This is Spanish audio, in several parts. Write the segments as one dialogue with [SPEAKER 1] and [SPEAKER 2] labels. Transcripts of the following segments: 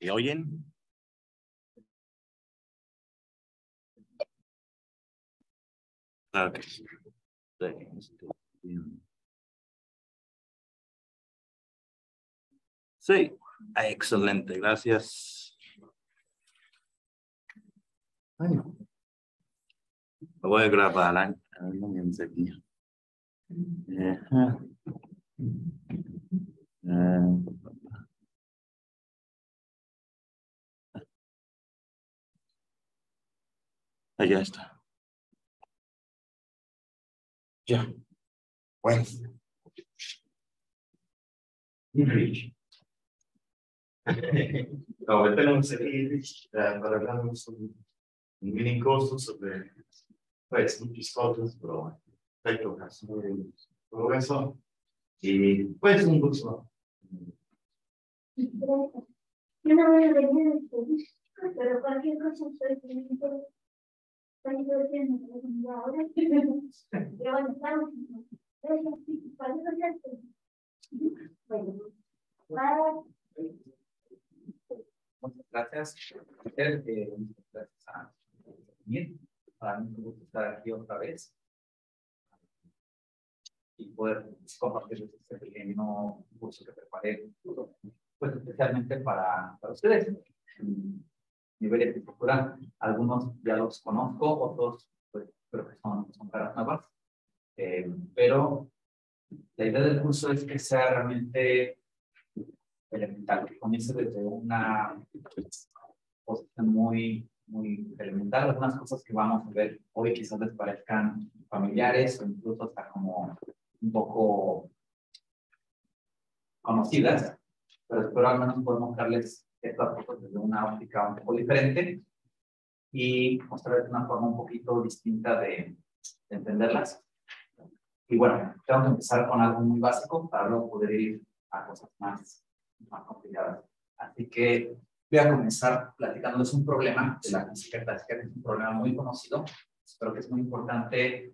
[SPEAKER 1] ¿Me oyen? Claro que sí. Sí, excelente, gracias. Lo voy a grabar, ¿eh? Allá está. Ya. Bueno. Ahorita no sé para hablar un mini curso sobre muchas cosas, pero perfecto, todo eso. Y pues un curso.
[SPEAKER 2] Yo no voy a venir pero cualquier cosa estoy teniendo. Ahora. Pero estamos.
[SPEAKER 3] Muchas gracias. Gracias a mí. Para mí es un gusto estar aquí otra vez y poder compartir este pequeño curso que preparé, pues especialmente para ustedes. Nivel de arquitectura, algunos ya los conozco, otros pues creo que son caras nuevas, pero la idea del curso es que sea realmente elemental, que comience desde una posición muy elemental. Algunas cosas que vamos a ver hoy quizás les parezcan familiares o incluso hasta como un poco conocidas, pero espero al menos poder mostrarles estas cosas desde una óptica un poco diferente y mostrarles una forma un poquito distinta de entenderlas. Y bueno, tengo que empezar con algo muy básico para luego poder ir a cosas más complicadas. Así que voy a comenzar platicándoles un problema de la física clásica, que es un problema muy conocido. Espero que es muy importante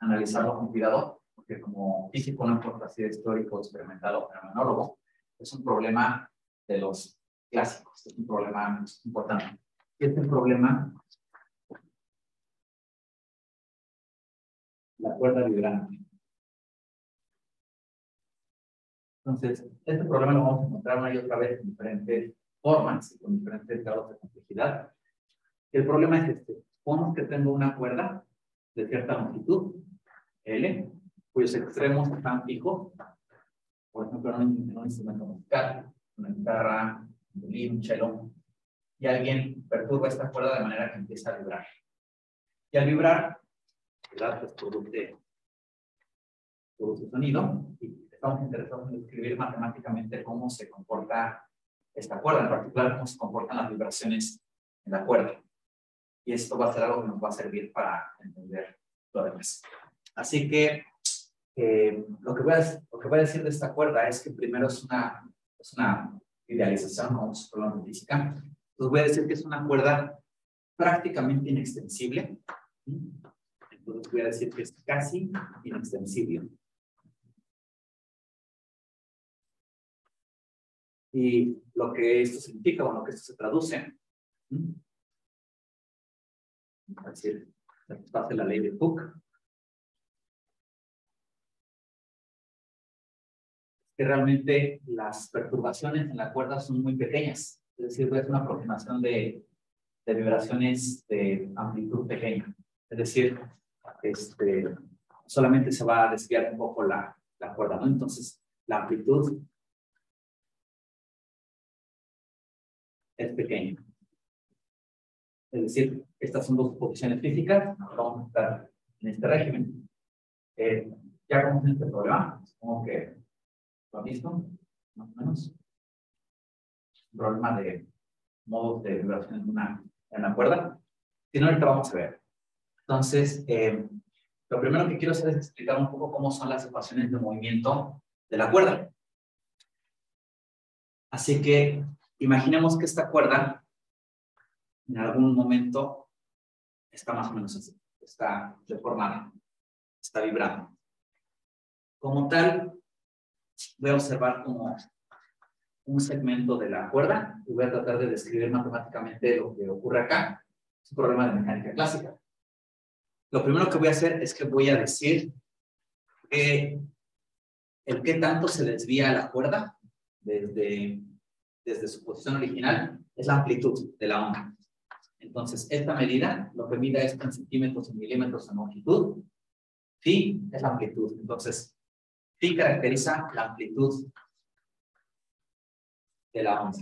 [SPEAKER 3] analizarlo con cuidado, porque como físico, no importa si es histórico, experimental o fenomenólogo, es un problema de los clásicos, es un problema importante. Y este problema, la cuerda vibrante. Entonces, este problema lo vamos a encontrar una y otra vez en diferentes formas y con diferentes grados de complejidad. El problema es este. Supongamos que tengo una cuerda de cierta longitud, L, cuyos extremos están fijos. Por ejemplo, en un instrumento musical, una guitarra, un violín, un cello, y alguien perturba esta cuerda de manera que empieza a vibrar. Y al vibrar, ¿verdad? Pues produce sonido, y estamos interesados en describir matemáticamente cómo se comporta esta cuerda, en particular cómo se comportan las vibraciones en la cuerda. Y esto va a ser algo que nos va a servir para entender lo demás. Así que lo que voy a decir de esta cuerda es que primero es una idealización, como se habla en física. Entonces voy a decir que es una cuerda prácticamente inextensible. Entonces voy a decir que es casi inextensible. Y lo que esto significa, bueno, lo que esto se traduce, es decir, satisface la ley de Hooke, que realmente las perturbaciones en la cuerda son muy pequeñas, es decir, es una aproximación de vibraciones de amplitud pequeña, es decir, solamente se va a desviar un poco la cuerda, ¿no? Entonces, la amplitud es pequeña. Es decir, estas son dos posiciones físicas, vamos a estar en este régimen. Ya conocen este problema, supongo que lo han visto, más o menos. Un problema de modos de vibración en una cuerda. Si no, ahorita vamos a ver. Entonces, lo primero que quiero hacer es explicar un poco cómo son las ecuaciones de movimiento de la cuerda. Así que, imaginemos que esta cuerda en algún momento está más o menos así. está deformada, está vibrando. Como tal, voy a observar como un segmento de la cuerda y voy a tratar de describir matemáticamente lo que ocurre acá. Es un problema de mecánica clásica. Lo primero que voy a hacer es que voy a decir que el qué tanto se desvía la cuerda desde su posición original es la amplitud de la onda. Entonces, esta medida, lo que mida es en centímetros, en milímetros, en longitud. Phi es la amplitud. Entonces, phi caracteriza la amplitud de la onda.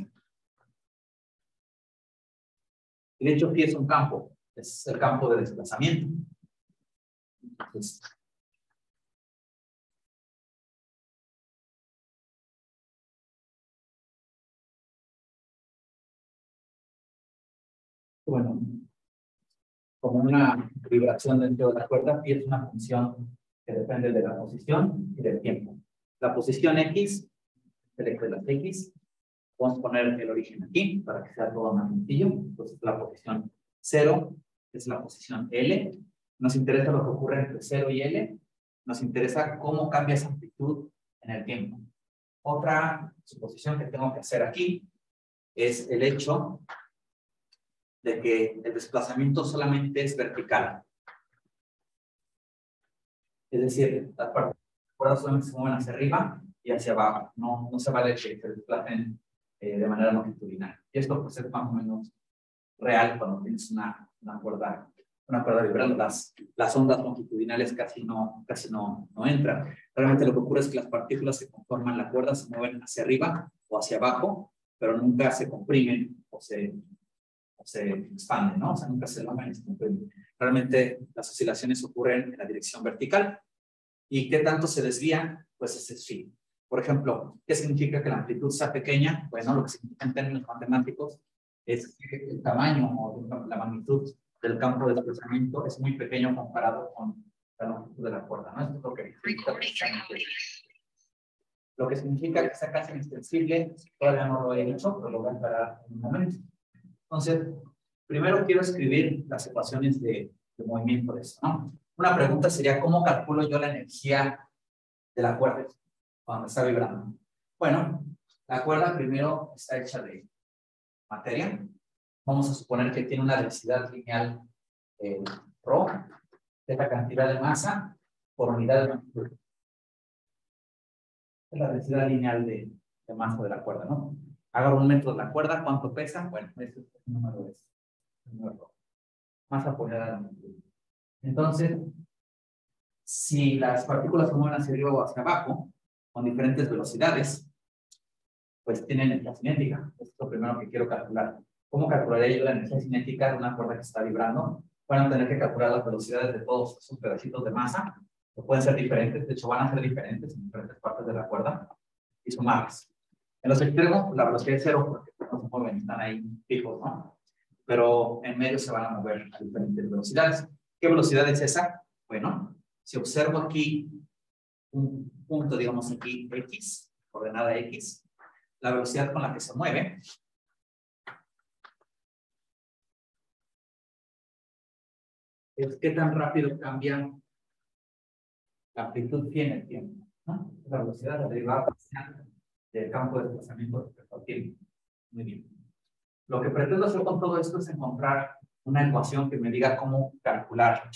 [SPEAKER 3] Y de hecho, phi es un campo. Es el campo de desplazamiento. Entonces, bueno, como una vibración dentro de la cuerda, phi es una función que depende de la posición y del tiempo. La posición X, el eje de las X, vamos a poner el origen aquí para que sea todo más sencillo. Entonces, la posición 0 es la posición L. Nos interesa lo que ocurre entre 0 y L. Nos interesa cómo cambia esa amplitud en el tiempo. Otra suposición que tengo que hacer aquí es el hecho de que el desplazamiento solamente es vertical. Es decir, las partes de cuerda solamente se mueven hacia arriba y hacia abajo. No se vale que se desplacen de manera longitudinal. Y esto pues, es más o menos real cuando tienes una cuerda vibrando. Las ondas longitudinales casi no entran. Realmente lo que ocurre es que las partículas que conforman la cuerda se mueven hacia arriba o hacia abajo, pero nunca se comprimen o se expanden, ¿no? O sea, nunca se elongan y se comprimen. Realmente las oscilaciones ocurren en la dirección vertical. ¿Y qué tanto se desvía? Pues ese es phi. Por ejemplo, ¿qué significa que la amplitud sea pequeña? Bueno, lo que significa en términos matemáticos es que el tamaño o la magnitud del campo de desplazamiento es muy pequeño comparado con la longitud de la cuerda, ¿no? Esto es lo que significa precisamente. Lo que significa que sea casi inextensible, todavía no lo he dicho, pero lo voy a aclarar en un momento. Entonces, primero quiero escribir las ecuaciones de movimiento de esto, ¿no? Una pregunta sería, ¿cómo calculo yo la energía de la cuerda cuando está vibrando? Bueno, la cuerda primero está hecha de materia. Vamos a suponer que tiene una densidad lineal ρ, que es la cantidad de masa por unidad de longitud. Es la densidad lineal de masa de la cuerda, ¿no? Hago un metro de la cuerda, ¿cuánto pesa? Bueno, este es el número de masa por unidad de longitud. Entonces, si las partículas se mueven hacia arriba o hacia abajo, con diferentes velocidades, pues tienen energía cinética. Esto es lo primero que quiero calcular. ¿Cómo calcularé yo la energía cinética de una cuerda que está vibrando? Van a tener que calcular las velocidades de todos esos pedacitos de masa, que pueden ser diferentes, de hecho van a ser diferentes en diferentes partes de la cuerda, y sumarlas. En los extremos, la velocidad es 0, porque no se mueven, están ahí fijos, ¿no? Pero en medio se van a mover a diferentes velocidades. ¿Qué velocidad es esa? Bueno, si observo aquí un punto, digamos aquí X, coordenada X, la velocidad con la que se mueve es qué tan rápido cambia la amplitud phi en el tiempo, ¿no? La velocidad de la derivada parcial del campo de desplazamiento respecto al tiempo. Muy bien. Lo que pretendo hacer con todo esto es encontrar una ecuación que me diga cómo calcular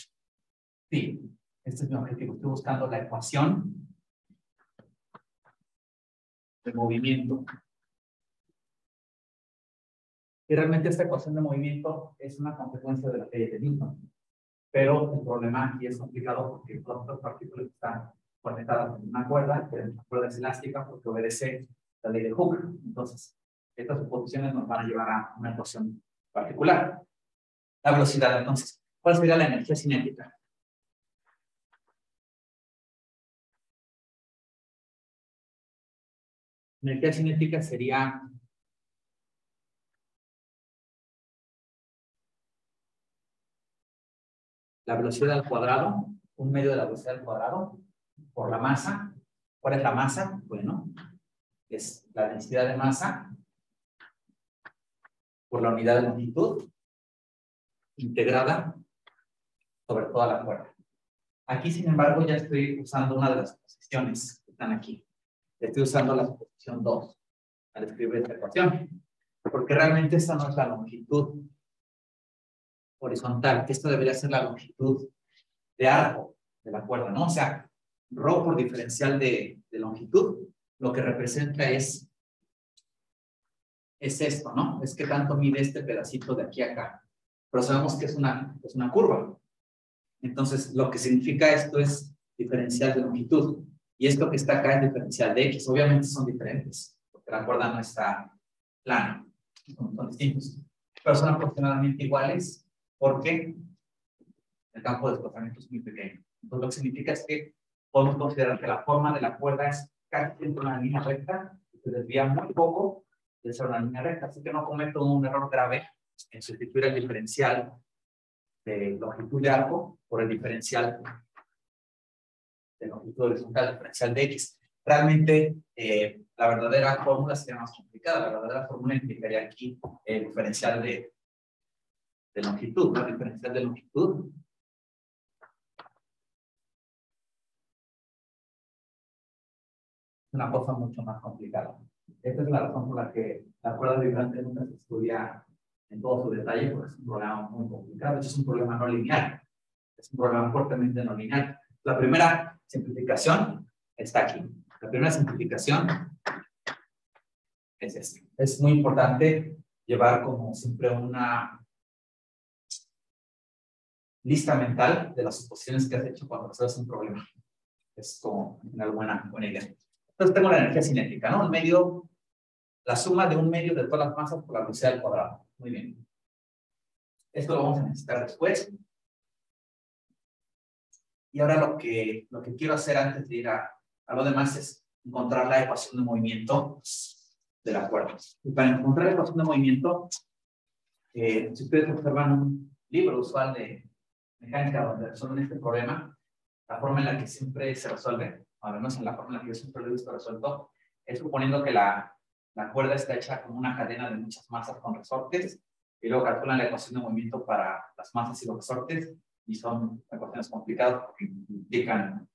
[SPEAKER 3] phi. Este es mi objetivo. Estoy buscando la ecuación de movimiento. Y realmente esta ecuación de movimiento es una consecuencia de la ley de Newton. Pero el problema aquí es complicado porque todas las partículas están conectadas en una cuerda, que la cuerda es elástica porque obedece la ley de Hooke. Entonces, estas suposiciones nos van a llevar a una ecuación particular. La velocidad, entonces, ¿cuál sería la energía cinética? La energía cinética sería la velocidad al cuadrado, un medio de la velocidad al cuadrado, por la masa. ¿Cuál es la masa? Bueno, es la densidad de masa por la unidad de longitud integrada sobre toda la cuerda. Aquí, sin embargo, ya estoy usando una de las posiciones que están aquí. Estoy usando la posición 2 al escribir esta ecuación, porque realmente esta no es la longitud horizontal, esto debería ser la longitud de arco de la cuerda, ¿no? O sea, ρ por diferencial de longitud, lo que representa es esto, ¿no? Es que tanto mide este pedacito de aquí a acá. Pero sabemos que es una curva. Entonces, lo que significa esto es diferencial de longitud. Y esto que está acá es diferencial de X. Obviamente son diferentes, porque la cuerda no está plana. Son distintos. Pero son aproximadamente iguales porque el campo de desplazamiento es muy pequeño. Entonces, lo que significa es que podemos considerar que la forma de la cuerda es casi siempre una línea recta, y se desvía muy poco de ser una línea recta. Así que no cometo un error grave en sustituir el diferencial de longitud de arco por el diferencial de longitud horizontal, diferencial de X. Realmente, la verdadera fórmula sería más complicada. La verdadera fórmula implicaría aquí el diferencial de longitud, ¿no? El diferencial de longitud es una cosa mucho más complicada. Esta es la razón por la que la cuerda vibrante nunca se estudia en todo su detalle, porque es un problema muy complicado. Es un problema no lineal. Es un problema fuertemente no lineal. La primera simplificación está aquí. La primera simplificación es esta. Es muy importante llevar como siempre una lista mental de las suposiciones que has hecho cuando resuelves un problema. Es como una buena idea. Entonces tengo la energía cinética, ¿no? Un medio, la suma de un medio de todas las masas por la velocidad al cuadrado. Muy bien. Esto lo vamos a necesitar después. Y ahora lo que quiero hacer antes de ir a lo demás es encontrar la ecuación de movimiento de la cuerda. Y para encontrar la ecuación de movimiento, si ustedes observan un libro usual de mecánica donde resuelven este problema, la forma en la que siempre se resuelve, o al menos en la forma en la que yo siempre lo he visto resuelto, es suponiendo que la cuerda está hecha como una cadena de muchas masas con resortes, y luego calculan la ecuación de movimiento para las masas y los resortes, y son ecuaciones complicadas porque implican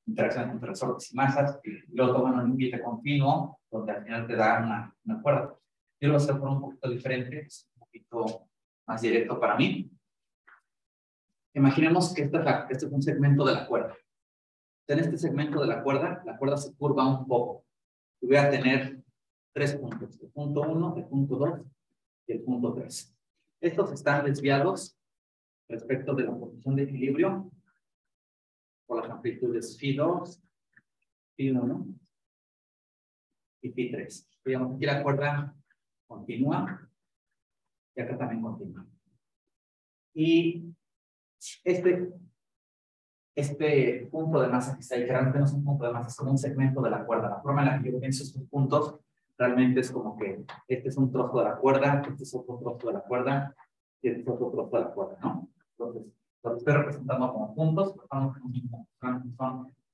[SPEAKER 3] interacciones entre resortes y masas, y luego toman un límite continuo, donde al final te da una cuerda. Yo lo voy a hacer por un poquito diferente, es un poquito más directo para mí. Imaginemos que este es un segmento de la cuerda. En este segmento de la cuerda se curva un poco. Y voy a tener 3 puntos, el punto 1, el punto 2 y el punto 3. Estos están desviados respecto de la posición de equilibrio por las amplitudes Φ2, Φ1 y Φ3. Digamos, aquí la cuerda continúa y acá también continúa. Y este punto de masa que está ahí, que realmente no es un punto de masa, es como un segmento de la cuerda. La forma en la que yo pienso estos puntos realmente es como que este es un trozo de la cuerda, este es otro trozo de la cuerda y este es otro trozo de la cuerda, ¿no? Entonces, lo estoy representando como puntos, son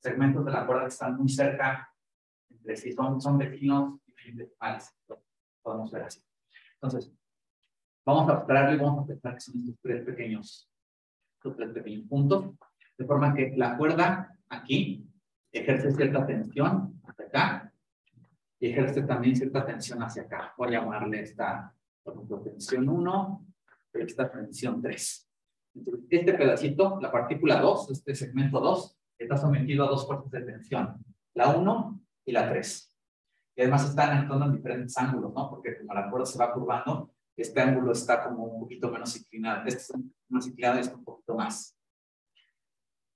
[SPEAKER 3] segmentos de la cuerda que están muy cerca entre sí, son vecinos indefinitesimal, podemos ver así. Entonces, vamos a abstraerlo y vamos a pensar que son estos tres pequeños puntos, de forma que la cuerda aquí ejerce cierta tensión hasta acá y ejerce también cierta tensión hacia acá. Voy a llamarle esta, por ejemplo, tensión 1, esta tensión 3. Entonces, este pedacito, la partícula 2, este segmento 2, está sometido a dos fuerzas de tensión, la 1 y la 3. Y además están actuando en diferentes ángulos, ¿no? Porque como la cuerda se va curvando, este ángulo está como un poquito menos inclinado. Este es más inclinado y este un poquito más.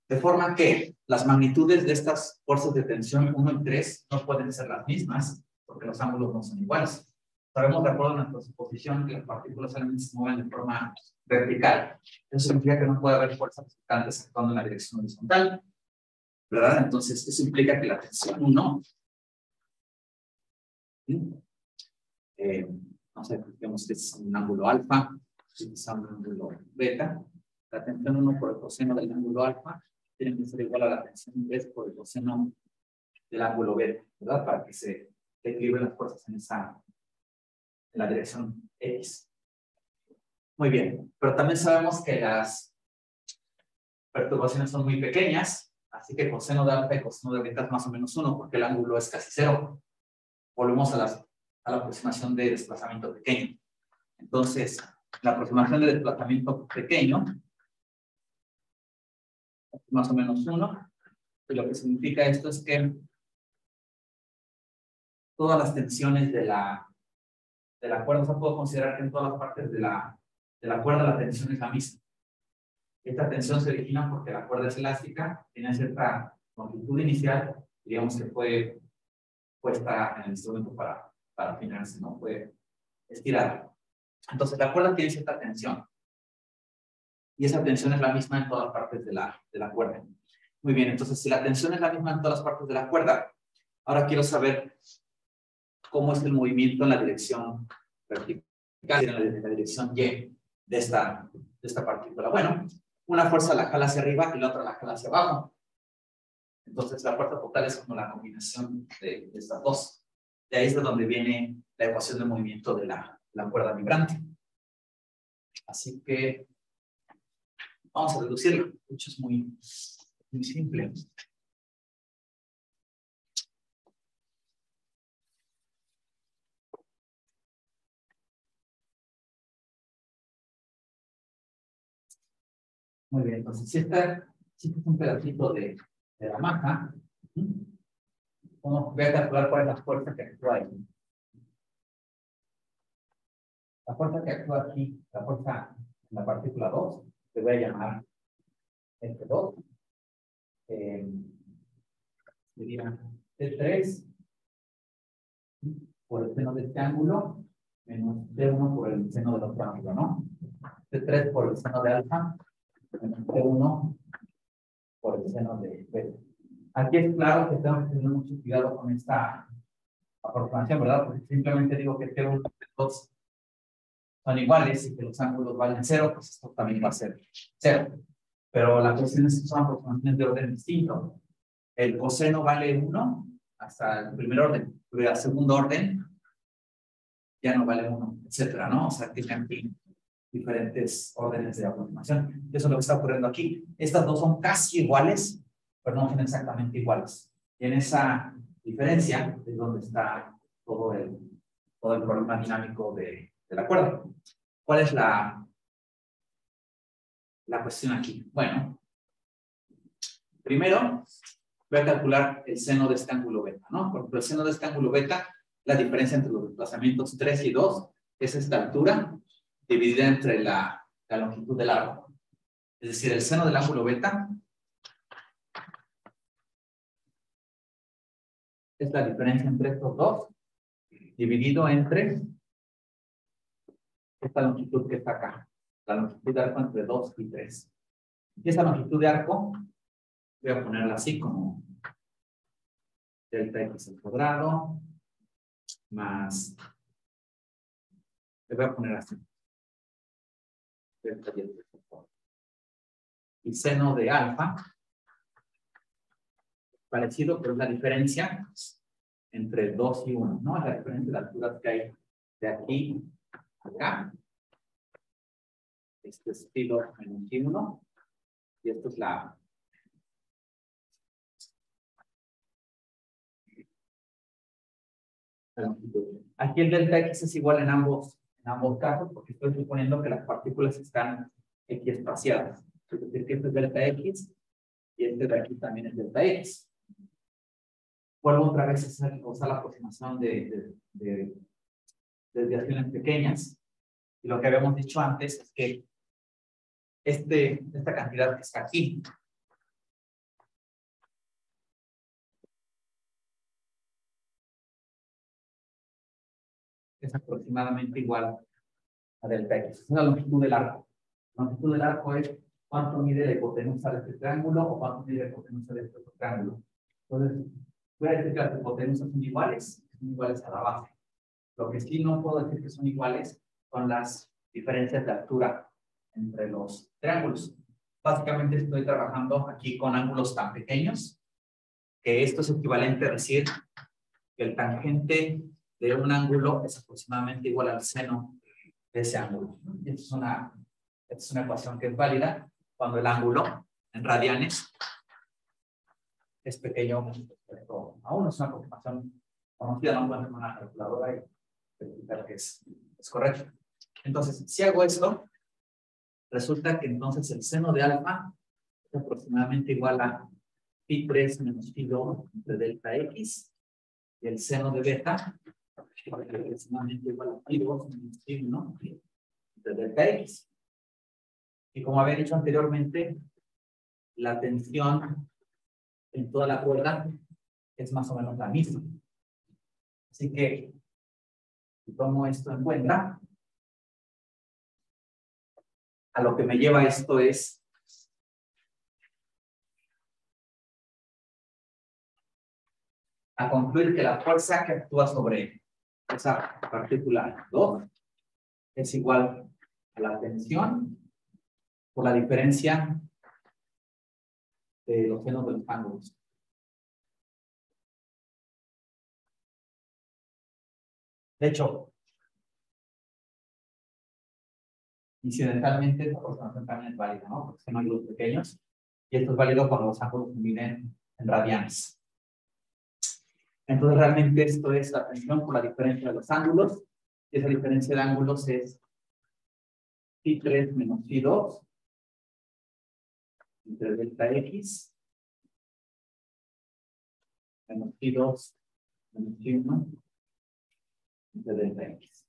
[SPEAKER 3] De forma que las magnitudes de estas fuerzas de tensión 1 y 3 no pueden ser las mismas, porque los ángulos no son iguales. Sabemos de acuerdo a nuestra suposición que las partículas solamente se mueven de forma vertical. Eso significa que no puede haber fuerzas resultantes actuando en la dirección horizontal, ¿verdad? Entonces, eso implica que la tensión 1, no sé, digamos que es un ángulo alfa, es un ángulo beta. La tensión 1 por el coseno del ángulo alfa tiene que ser igual a la tensión 3 por el coseno del ángulo beta, ¿verdad? Para que se equilibren las fuerzas en la dirección X. Muy bien, pero también sabemos que las perturbaciones son muy pequeñas, así que coseno de alfa y coseno de beta es más o menos 1, porque el ángulo es casi 0. Volvemos a la aproximación de desplazamiento pequeño. Entonces, la aproximación de desplazamiento pequeño es más o menos 1. Y lo que significa esto es que todas las tensiones de la cuerda, o sea, puedo considerar que en todas las partes de la cuerda la tensión es la misma. Esta tensión se origina porque la cuerda es elástica, tiene cierta longitud inicial, digamos que fue puesta en el instrumento para afinarse, ¿no? Fue estirada. Entonces la cuerda tiene cierta tensión. Y esa tensión es la misma en todas las partes de la cuerda. Muy bien, entonces si la tensión es la misma en todas las partes de la cuerda, ahora quiero saber cómo es el movimiento en la dirección vertical, en la dirección Y de esta partícula. Bueno, una fuerza la jala hacia arriba y la otra la jala hacia abajo. Entonces la fuerza total es como la combinación de estas dos. De ahí es de donde viene la ecuación de movimiento de la cuerda vibrante. Así que vamos a reducirlo. De hecho es muy simple. Muy bien, entonces si este es un pedacito de la maja, voy a calcular cuál es la fuerza que actúa ahí. La fuerza que actúa aquí, la fuerza en la partícula 2, que voy a llamar F2, sería T3 por el seno de este ángulo, menos T1 por el seno del otro ángulo, ¿no? T3 por el seno de alfa, menos T1 por el seno de beta. Aquí es claro que tengo que tener mucho cuidado con esta aproximación, ¿verdad? Porque simplemente digo que T1 y T2 son iguales y que los ángulos valen 0, pues esto también va a ser 0. Pero la cuestión es que son aproximaciones de orden distinto. El coseno vale 1 hasta el primer orden, pero el segundo orden ya no vale 1, etcétera, ¿no? O sea, tienen diferentes órdenes de aproximación. Eso es lo que está ocurriendo aquí. Estas dos son casi iguales, pero no son exactamente iguales. Y en esa diferencia es donde está todo el problema dinámico de la cuerda. ¿Cuál es la cuestión aquí? Bueno, primero voy a calcular el seno de este ángulo beta, ¿no? Por ejemplo, el seno de este ángulo beta, la diferencia entre los desplazamientos 3 y 2 es esta altura dividida entre la longitud del arco. Es decir, el seno del ángulo beta es la diferencia entre estos dos dividido entre esta longitud que está acá, la longitud de arco entre 2 y 3. Y esa longitud de arco voy a ponerla así como delta x al cuadrado más, le voy a poner así, delta y al cuadrado. Y seno de alfa, parecido, pero es la diferencia entre 2 y 1, ¿no? Es la diferencia de alturas que hay de aquí a acá. Este es pi 2 menos pi 1. Y esto es la longitud. Aquí el delta x es igual en ambos casos, porque estoy suponiendo que las partículas están x-espaciadas. Es decir, que este es delta x y este de aquí también es delta x. Vuelvo otra vez a usar la aproximación de desviaciones pequeñas. Y lo que habíamos dicho antes es que esta cantidad que está aquí es aproximadamente igual a delta x. Es la longitud del arco. La longitud del arco es cuánto mide la hipotenusa de este triángulo o cuánto mide la hipotenusa de este otro triángulo. Entonces, voy a decir que las hipotenusas son iguales a la base. Lo que sí no puedo decir que son iguales son las diferencias de altura entre los triángulos. Básicamente estoy trabajando aquí con ángulos tan pequeños que esto es equivalente a decir que el tangente de un ángulo es aproximadamente igual al seno de ese ángulo. Y esta es una ecuación que es válida cuando el ángulo en radianes es pequeño respecto a 1. Es una aproximación conocida, no pueden tomar una calculadora y verificar que es correcto. Entonces, si hago esto, resulta que entonces el seno de alfa es aproximadamente igual a pi 3 menos pi 2 de delta x, y el seno de beta es aproximadamente igual a pi 2 menos pi 1 de delta x. Y como había dicho anteriormente, la tensión en toda la cuerda es más o menos la misma. Así que, si tomo esto en cuenta, a lo que me lleva esto es a concluir que la fuerza que actúa sobre esa partícula 2 es igual a la tensión por la diferencia de los senos de los ángulos. De hecho, incidentalmente, esta aproximación también es válida, ¿no? Porque son ángulos pequeños, y esto es válido cuando los ángulos se miden en radianes. Entonces, realmente esto es la tensión por la diferencia de los ángulos, y esa diferencia de ángulos es pi 3 menos pi 2 entre delta x menos pi 2 menos pi 1 entre delta x.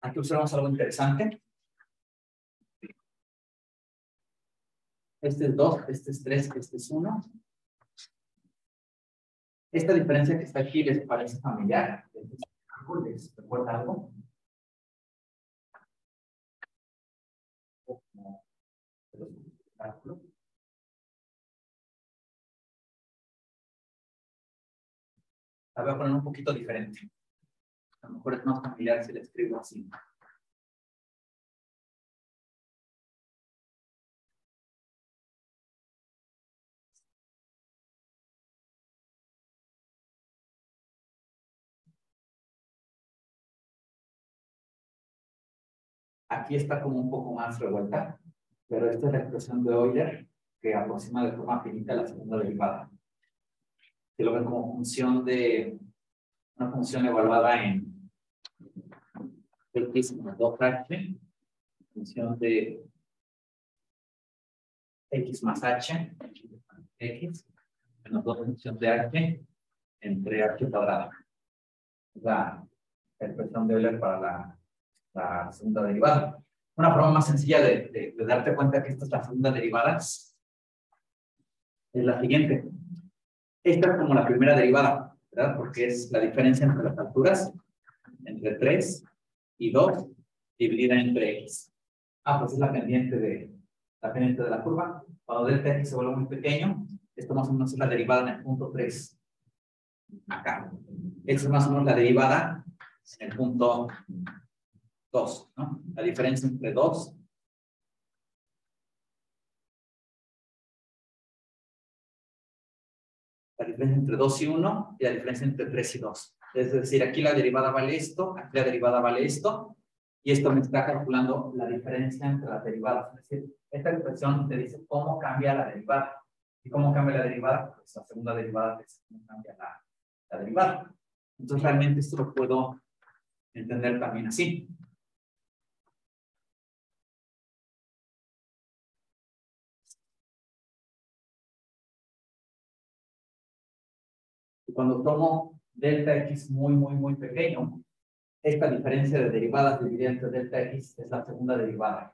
[SPEAKER 3] Aquí observamos algo interesante. Este es 2, este es 3, este es 1. Esta diferencia que está aquí les parece familiar. ¿Les recuerda algo? La voy a poner un poquito diferente. A lo mejor es más familiar si la escribo así. Aquí está como un poco más revuelta, pero esta es la expresión de Euler que aproxima de forma finita la segunda derivada. Que lo ven como función de una función evaluada en x más 2h, función de x más h, x, menos 2 función de h entre h cuadrada. La expresión de Euler para la segunda derivada. Una forma más sencilla de darte cuenta que esta es la segunda derivada es la siguiente. Esta es como la primera derivada, ¿verdad? Porque es la diferencia entre las alturas, entre 3 y 2, dividida entre x. Pues es la pendiente de la curva. Cuando delta x se vuelve muy pequeño, esto más o menos es la derivada en el punto 3. Acá. Esta es más o menos la derivada en el punto 2, ¿no? La diferencia entre 2 y 1 y la diferencia entre 3 y 2. Es decir, aquí la derivada vale esto, aquí la derivada vale esto, y esto me está calculando la diferencia entre las derivadas. Es decir, esta expresión te dice cómo cambia la derivada. ¿Y cómo cambia la derivada? Pues la segunda derivada te dice cómo cambia la derivada. Entonces, realmente esto lo puedo entender también así. Y cuando tomo delta x muy pequeño, esta diferencia de derivadas dividida entre delta x es la segunda derivada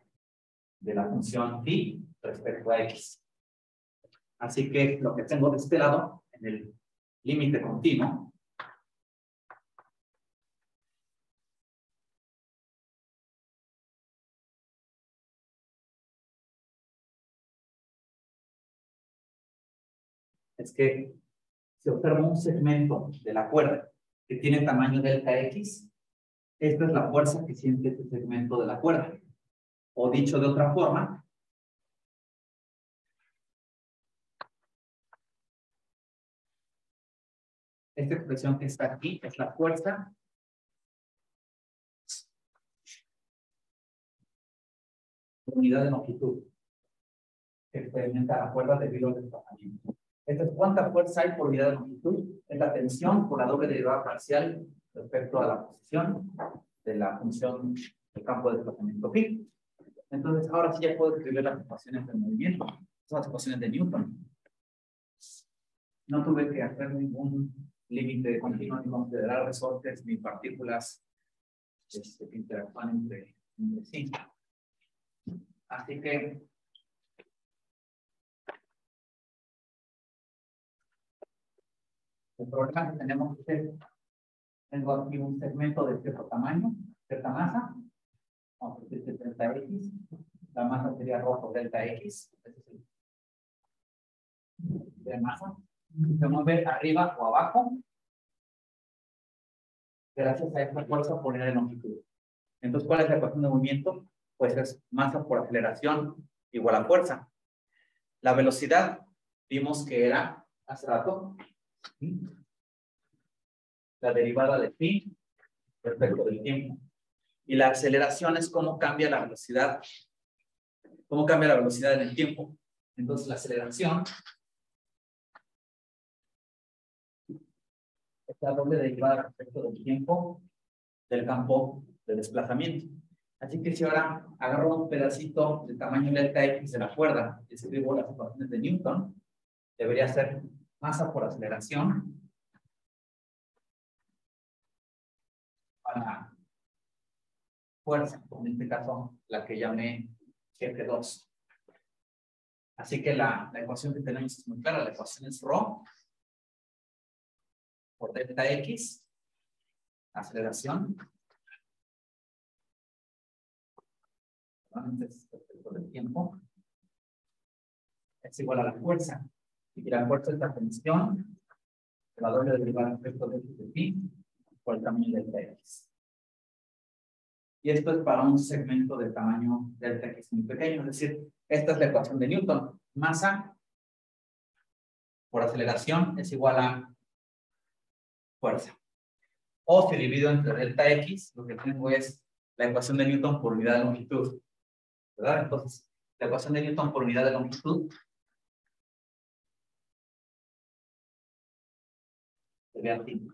[SPEAKER 3] de la función phi respecto a x. Así que lo que tengo de este lado, en el límite continuo, es que si observo un segmento de la cuerda que tiene tamaño delta x, esta es la fuerza que siente este segmento de la cuerda. O dicho de otra forma, Esta expresión que está aquí es la fuerza por unidad de longitud que experimenta la cuerda debido al desplazamiento. Esta es cuánta fuerza hay por unidad de longitud. Es la tensión por la doble derivada parcial respecto a la posición de la función del campo de desplazamiento phi. Entonces, ahora sí ya puedo escribir las ecuaciones del movimiento. Son las ecuaciones de Newton. No tuve que hacer ningún límite continuo, ni considerar resortes, ni partículas que interactúan entre sí. Así que el problema que tenemos es, tengo aquí un segmento de cierto tamaño, cierta masa, vamos a decir que delta X, la masa sería rho por delta X, de masa, se mueve arriba o abajo, gracias a esta fuerza por unidad de longitud. Entonces, ¿cuál es la ecuación de movimiento? Pues es masa por aceleración igual a fuerza. La velocidad, vimos que era, hace rato, la derivada de phi respecto del tiempo. Y la aceleración es cómo cambia la velocidad en el tiempo. Entonces, la aceleración es la doble derivada respecto del tiempo del campo de desplazamiento. Así que si ahora agarro un pedacito de tamaño delta X de la cuerda y escribo las ecuaciones de Newton, debería ser masa por aceleración para fuerza, en este caso la que llamé F2. Así que la ecuación que tenemos es muy clara. La ecuación es rho por delta X, aceleración, respecto del tiempo, es igual a la fuerza. Y la fuerza es la tensión, la doble derivada respecto de phi por el tamaño delta X. Y esto es para un segmento de tamaño delta X muy pequeño. Es decir, esta es la ecuación de Newton. Masa por aceleración es igual a fuerza. O si divido entre delta X, lo que tengo es la ecuación de Newton por unidad de longitud. ¿Verdad? Entonces, la ecuación de Newton por unidad de longitud sería así.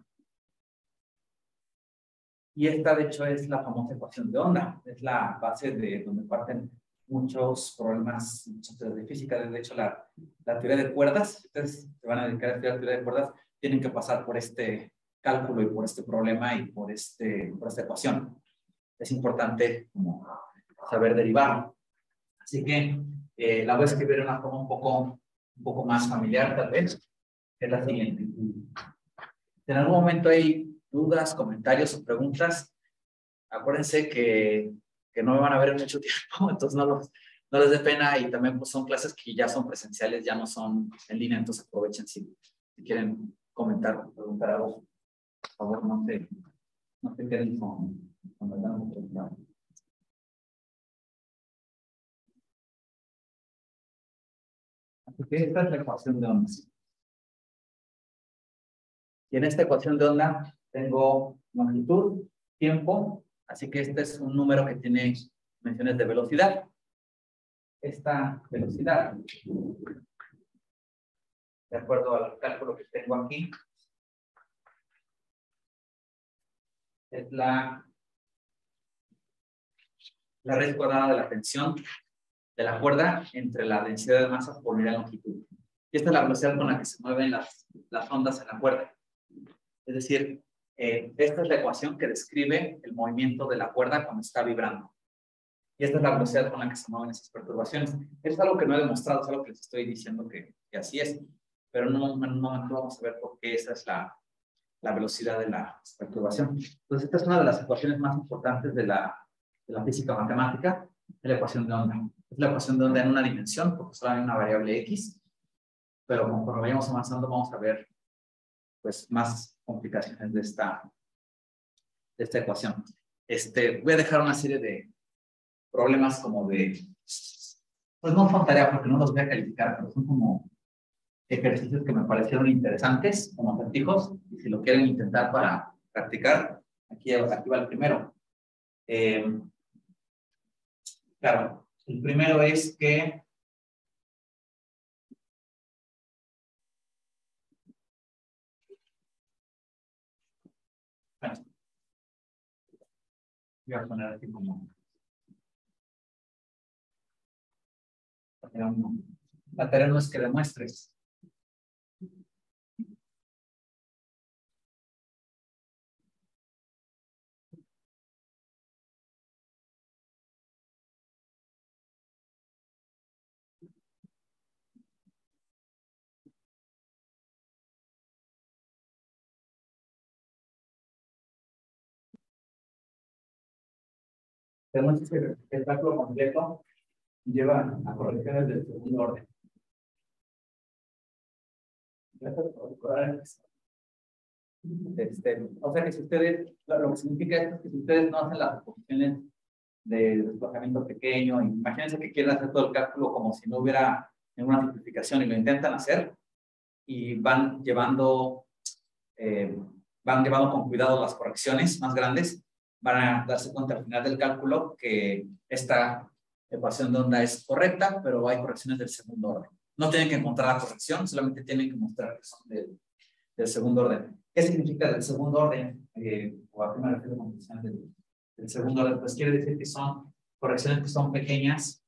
[SPEAKER 3] Y esta, de hecho, es la famosa ecuación de onda. Es la base de donde parten muchos problemas, muchas teorías de física. De hecho, la teoría de cuerdas, si ustedes se van a dedicar a estudiar teoría de cuerdas, tienen que pasar por este cálculo y por este problema y por esta ecuación. Es importante como saber derivar. Así que la voy a escribir de una forma un poco más familiar, tal vez. Es la siguiente. Si en algún momento hay dudas, comentarios o preguntas, acuérdense que no me van a ver en mucho tiempo, entonces no les dé pena, y también pues son clases que ya son presenciales, ya no son en línea, entonces aprovechen si quieren comentar o preguntar algo. Por favor, no se queden con la Así que esta es la ecuación de ondas. Y en esta ecuación de onda tengo longitud, tiempo, así que este es un número que tiene dimensiones de velocidad. Esta velocidad, de acuerdo al cálculo que tengo aquí, es la raíz cuadrada de la tensión de la cuerda entre la densidad de masa por unidad de longitud. Y esta es la velocidad con la que se mueven las ondas en la cuerda. Es decir, esta es la ecuación que describe el movimiento de la cuerda cuando está vibrando. Y esta es la velocidad con la que se mueven esas perturbaciones. Es algo que no he demostrado, es algo que les estoy diciendo que así es. Pero en un momento vamos a ver por qué esa es la velocidad de la perturbación. Entonces, esta es una de las ecuaciones más importantes de la física matemática, es la ecuación de onda. Es la ecuación de onda en una dimensión, porque solo hay una variable X, pero conforme vayamos avanzando vamos a ver pues más complicaciones de esta ecuación. Voy a dejar una serie de problemas como de, pues no son tareas porque no los voy a calificar, pero son como ejercicios que me parecieron interesantes, como acertijos, y si si lo quieren intentar para practicar, aquí va el primero. Claro, el primero es que bueno, voy a poner aquí como la tarea no es que demuestres. Tenemos que el cálculo completo lleva a correcciones del segundo orden. O sea que si ustedes, lo que significa esto es que si ustedes no hacen las posiciones de desplazamiento pequeño, imagínense que quieren hacer todo el cálculo como si no hubiera ninguna simplificación y lo intentan hacer y van llevando con cuidado las correcciones más grandes, van a darse cuenta al final del cálculo que esta ecuación de onda es correcta, pero hay correcciones del segundo orden. No tienen que encontrar la corrección, solamente tienen que mostrar que son del segundo orden. ¿Qué significa del segundo orden? O a qué me refiero con correcciones del segundo orden? Pues quiere decir que son correcciones que son pequeñas.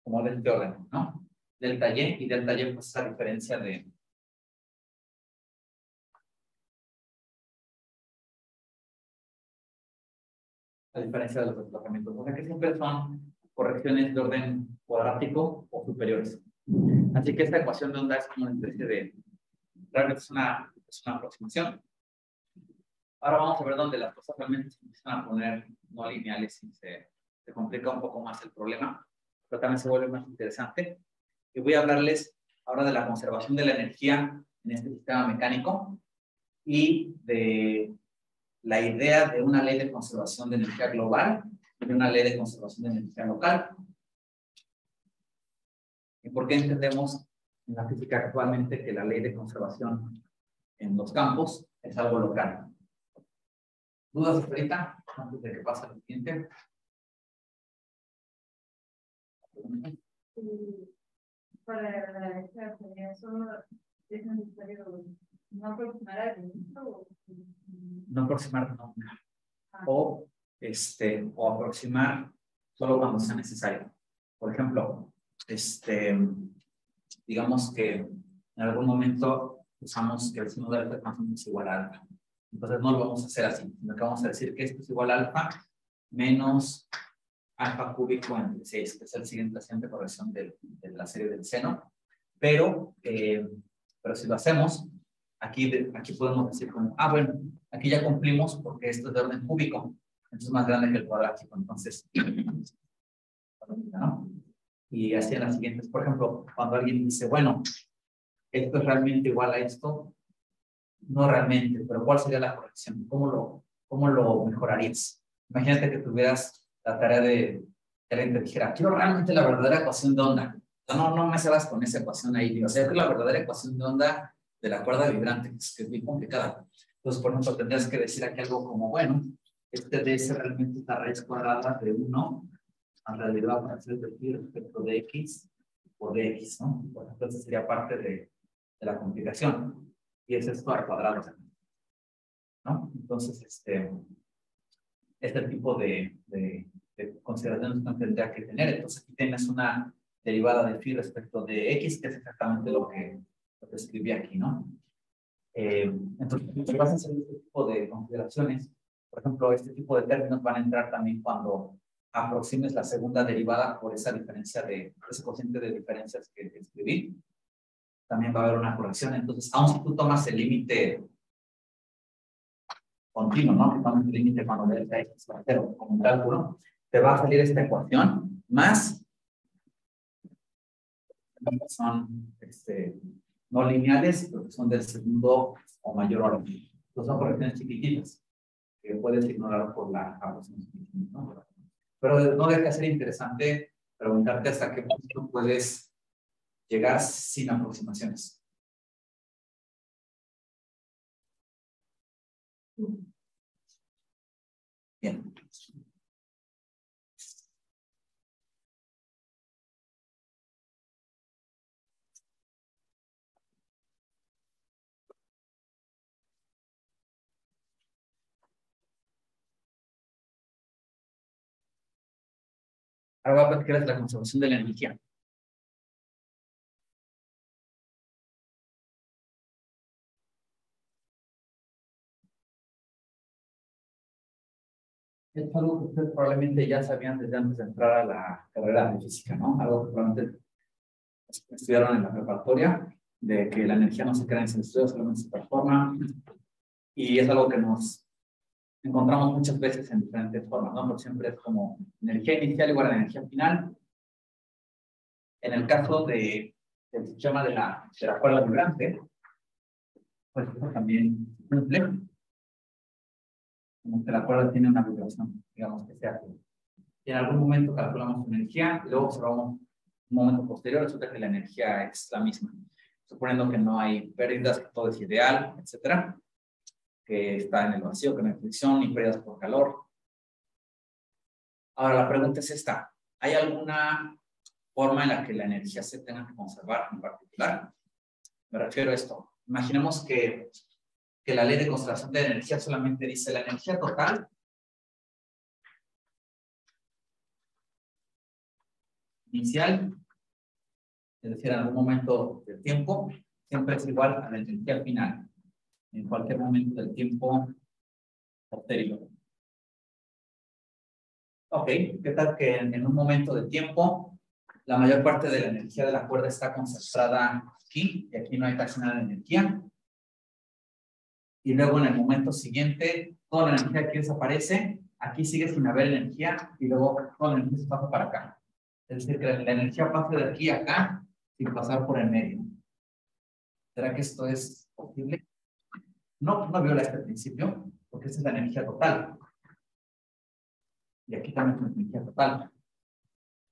[SPEAKER 3] Como delta orden, ¿no? Delta Y y delta Y, pues esa diferencia de los desplazamientos. O sea que siempre son correcciones de orden cuadrático o superiores. Así que esta ecuación de onda es como una especie de, realmente es una aproximación. Ahora vamos a ver dónde las cosas realmente se empiezan a poner no lineales y se complica un poco más el problema, pero también se vuelve más interesante. Y voy a hablarles ahora de la conservación de la energía en este sistema mecánico y de la idea de una ley de conservación de energía global y de una ley de conservación de energía local. ¿Y por qué entendemos en la física actualmente que la ley de conservación en los campos es algo local? ¿Dudas ahorita antes de que pase al siguiente?
[SPEAKER 2] Para esta tarea solo es necesario no aproximar al inicio.
[SPEAKER 3] No aproximar, no. O aproximar solo cuando sea necesario. Por ejemplo, digamos que en algún momento usamos que el seno de alfa es igual a alfa. Entonces no lo vamos a hacer así, sino que vamos a decir que esto es igual a alfa menos alfa cúbico entre 6, que es la siguiente corrección de la serie del seno. Pero si lo hacemos, aquí podemos decir como, bueno, aquí ya cumplimos porque esto es de orden cúbico, entonces es más grande que el cuadrático, entonces, ¿no? Y así en las siguientes, por ejemplo, cuando alguien dice, bueno, esto es realmente igual a esto, no realmente, pero ¿cuál sería la corrección? ¿Cómo lo mejorarías? Imagínate que tuvieras la tarea de que alguien te dijera, quiero realmente la verdadera ecuación de onda. No me salgas con esa ecuación ahí. O sea, que la verdadera ecuación de onda de la cuerda vibrante, que es muy complicada. Entonces, por ejemplo, tendrías que decir aquí algo como, bueno, ds realmente es la raíz cuadrada de 1 en realidad va a ser decir respecto de x por dx, ¿no? Bueno, entonces sería parte de la complicación. Y es esto al cuadrado, ¿no? Entonces, este tipo de consideraciones no tendría que tener. Entonces, aquí tienes una derivada de phi respecto de x, que es exactamente lo que escribí aquí, ¿no? Entonces, si vas a hacer este tipo de consideraciones, por ejemplo, este tipo de términos van a entrar también cuando aproximes la segunda derivada por esa diferencia ese cociente de diferencias que escribí. También va a haber una corrección. Entonces, aun si tú tomas el límite continuo, ¿no? Que tomas el límite cuando delta x va a 0 como un cálculo, te va a salir esta ecuación más son no lineales, pero que son del segundo o mayor orden. Entonces son correcciones chiquititas que puedes ignorar por la aproximación, ¿no? Pero no deja de ser interesante preguntarte hasta qué punto puedes llegar sin aproximaciones. Bien. Ahora voy a platicar de la conservación de la energía. Es algo que ustedes probablemente ya sabían desde antes de entrar a la carrera de física, ¿no? Algo que probablemente estudiaron en la preparatoria, de que la energía no se crea en estudio, solamente se transforma. Y es algo que nos encontramos muchas veces en diferentes formas, ¿no? Pero siempre es como energía inicial igual a energía final. En el caso del sistema de la cuerda vibrante, pues esto también cumple. Como que la cuerda tiene una vibración, digamos que sea. Y en algún momento calculamos su energía y luego observamos un momento posterior, resulta que la energía es la misma. Suponiendo que no hay pérdidas, que todo es ideal, etcétera, que está en el vacío, que no hay fricción ni pérdidas por calor. Ahora la pregunta es esta: ¿hay alguna forma en la que la energía se tenga que conservar en particular? Me refiero a esto. Imaginemos que la ley de conservación de energía solamente dice la energía total inicial, es decir, en algún momento del tiempo, siempre es igual a la energía final, en cualquier momento del tiempo posterior. Ok, ¿qué tal que en un momento de tiempo la mayor parte de la energía de la cuerda está concentrada aquí, y aquí no hay casi nada de energía? Y luego en el momento siguiente, toda la energía aquí desaparece, aquí sigue sin haber energía, y luego toda la energía se pasa para acá. Es decir, que la energía pasa de aquí a acá, sin pasar por el medio. ¿Será que esto es posible? No viola este principio, porque esta es la energía total. Y aquí también es una energía total.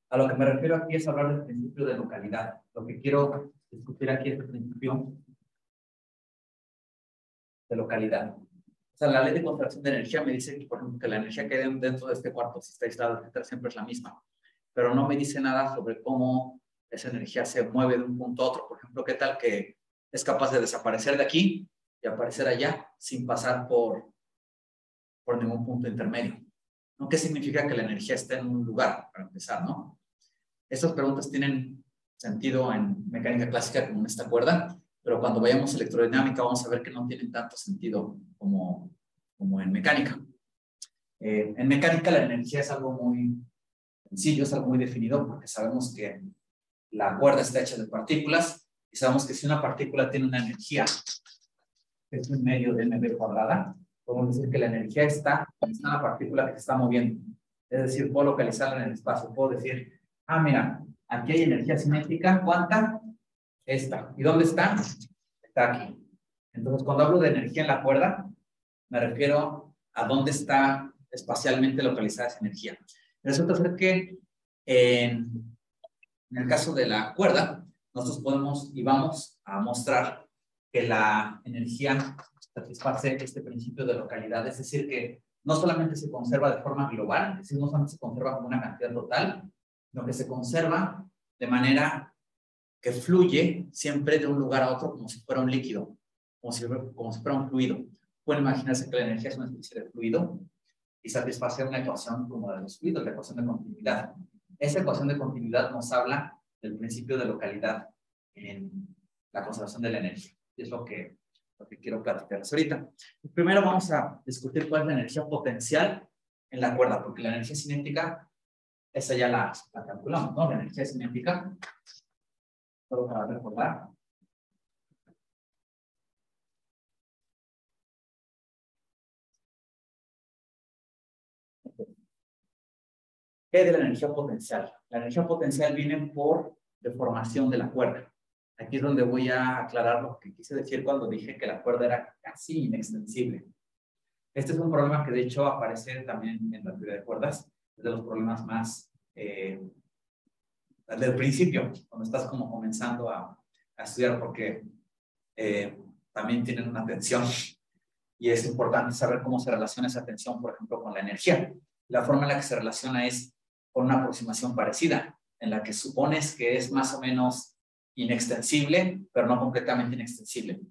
[SPEAKER 3] A lo que me refiero aquí es hablar del principio de localidad. Lo que quiero discutir aquí es el principio de localidad. O sea, la ley de conservación de energía me dice que, por ejemplo, que la energía que hay dentro de este cuarto, si está aislada, etcétera, siempre es la misma. Pero no me dice nada sobre cómo esa energía se mueve de un punto a otro. Por ejemplo, ¿qué tal que es capaz de desaparecer de aquí y aparecer allá sin pasar por ningún punto intermedio? ¿No? ¿Qué significa que la energía esté en un lugar, para empezar, no? Estas preguntas tienen sentido en mecánica clásica como en esta cuerda, pero cuando vayamos a electrodinámica vamos a ver que no tienen tanto sentido como en mecánica. En mecánica la energía es algo muy sencillo, es algo muy definido, porque sabemos que la cuerda está hecha de partículas y sabemos que si una partícula tiene una energía que es un medio de mv cuadrada, podemos decir que la energía está en la partícula que se está moviendo. Es decir, puedo localizarla en el espacio, puedo decir, ah, mira, aquí hay energía cinética, ¿cuánta? Esta. ¿Y dónde está? Está aquí. Entonces, cuando hablo de energía en la cuerda, me refiero a dónde está espacialmente localizada esa energía. Resulta ser que en el caso de la cuerda, nosotros podemos y vamos a mostrar que la energía satisface este principio de localidad, es decir, que no solamente se conserva de forma global, es decir, no solamente se conserva como una cantidad total, sino que se conserva de manera que fluye siempre de un lugar a otro como si fuera un líquido, como si fuera un fluido. Pueden imaginarse que la energía es una especie de fluido y satisface una ecuación como la de los fluidos, la ecuación de continuidad. Esa ecuación de continuidad nos habla del principio de localidad en la conservación de la energía. Y es lo que quiero platicarles ahorita. Primero vamos a discutir cuál es la energía potencial en la cuerda, porque la energía cinética, esa ya la calculamos, ¿no? La energía cinética, solo para recordar. ¿Qué es de la energía potencial? La energía potencial viene por deformación de la cuerda. Aquí es donde voy a aclarar lo que quise decir cuando dije que la cuerda era casi inextensible. Este es un problema que de hecho aparece también en la teoría de cuerdas. Es de los problemas más desde el principio, cuando estás como comenzando a estudiar, porque también tienen una tensión y es importante saber cómo se relaciona esa tensión, por ejemplo, con la energía. La forma en la que se relaciona es con una aproximación parecida, en la que supones que es más o menos inextensible, pero no completamente inextensible.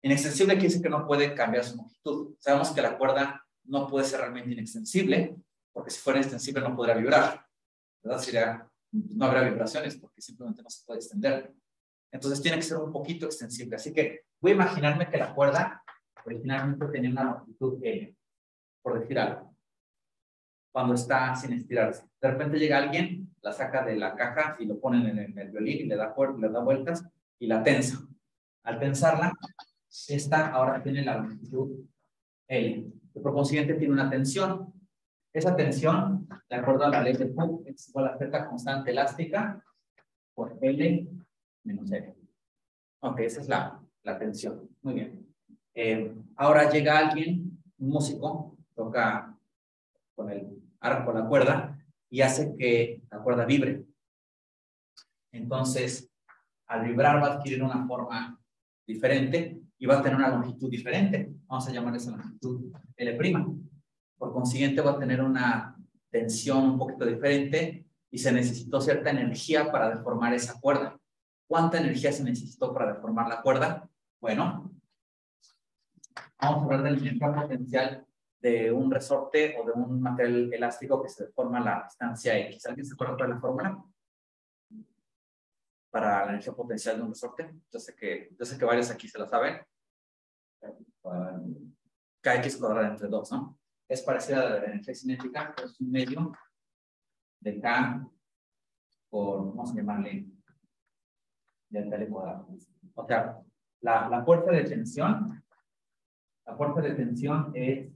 [SPEAKER 3] Inextensible quiere decir que no puede cambiar su longitud. Sabemos que la cuerda no puede ser realmente inextensible, porque si fuera extensible no podría vibrar, ¿verdad? No habrá vibraciones porque simplemente no se puede extender. Entonces tiene que ser un poquito extensible. Así que voy a imaginarme que la cuerda originalmente tenía una longitud L, por decir algo, cuando está sin estirarse. De repente llega alguien, la saca de la caja y lo pone en el violín y le da vueltas y la tensa. Al tensarla, esta ahora tiene la longitud L. Por consiguiente tiene una tensión. Esa tensión, de acuerdo a la ley de Hooke, es igual a Z constante elástica por L menos L. Ok, esa es la tensión. Muy bien. Ahora llega alguien, un músico, toca con el arco la cuerda y hace que la cuerda vibre. Entonces, al vibrar va a adquirir una forma diferente y va a tener una longitud diferente. Vamos a llamar esa longitud L'. Por consiguiente, va a tener una tensión un poquito diferente y se necesitó cierta energía para deformar esa cuerda. ¿Cuánta energía se necesitó para deformar la cuerda? Bueno, vamos a hablar de la energía potencial de un resorte o de un material elástico que se deforma a la distancia X. ¿Alguien se acuerda de la fórmula para la energía potencial de un resorte? Yo sé que varios aquí se la saben. Kx cuadrada entre 2, ¿no? Es parecida a la energía cinética, que es un medio de K por, vamos a llamarle, delta L cuadrado. O sea, la fuerza de tensión es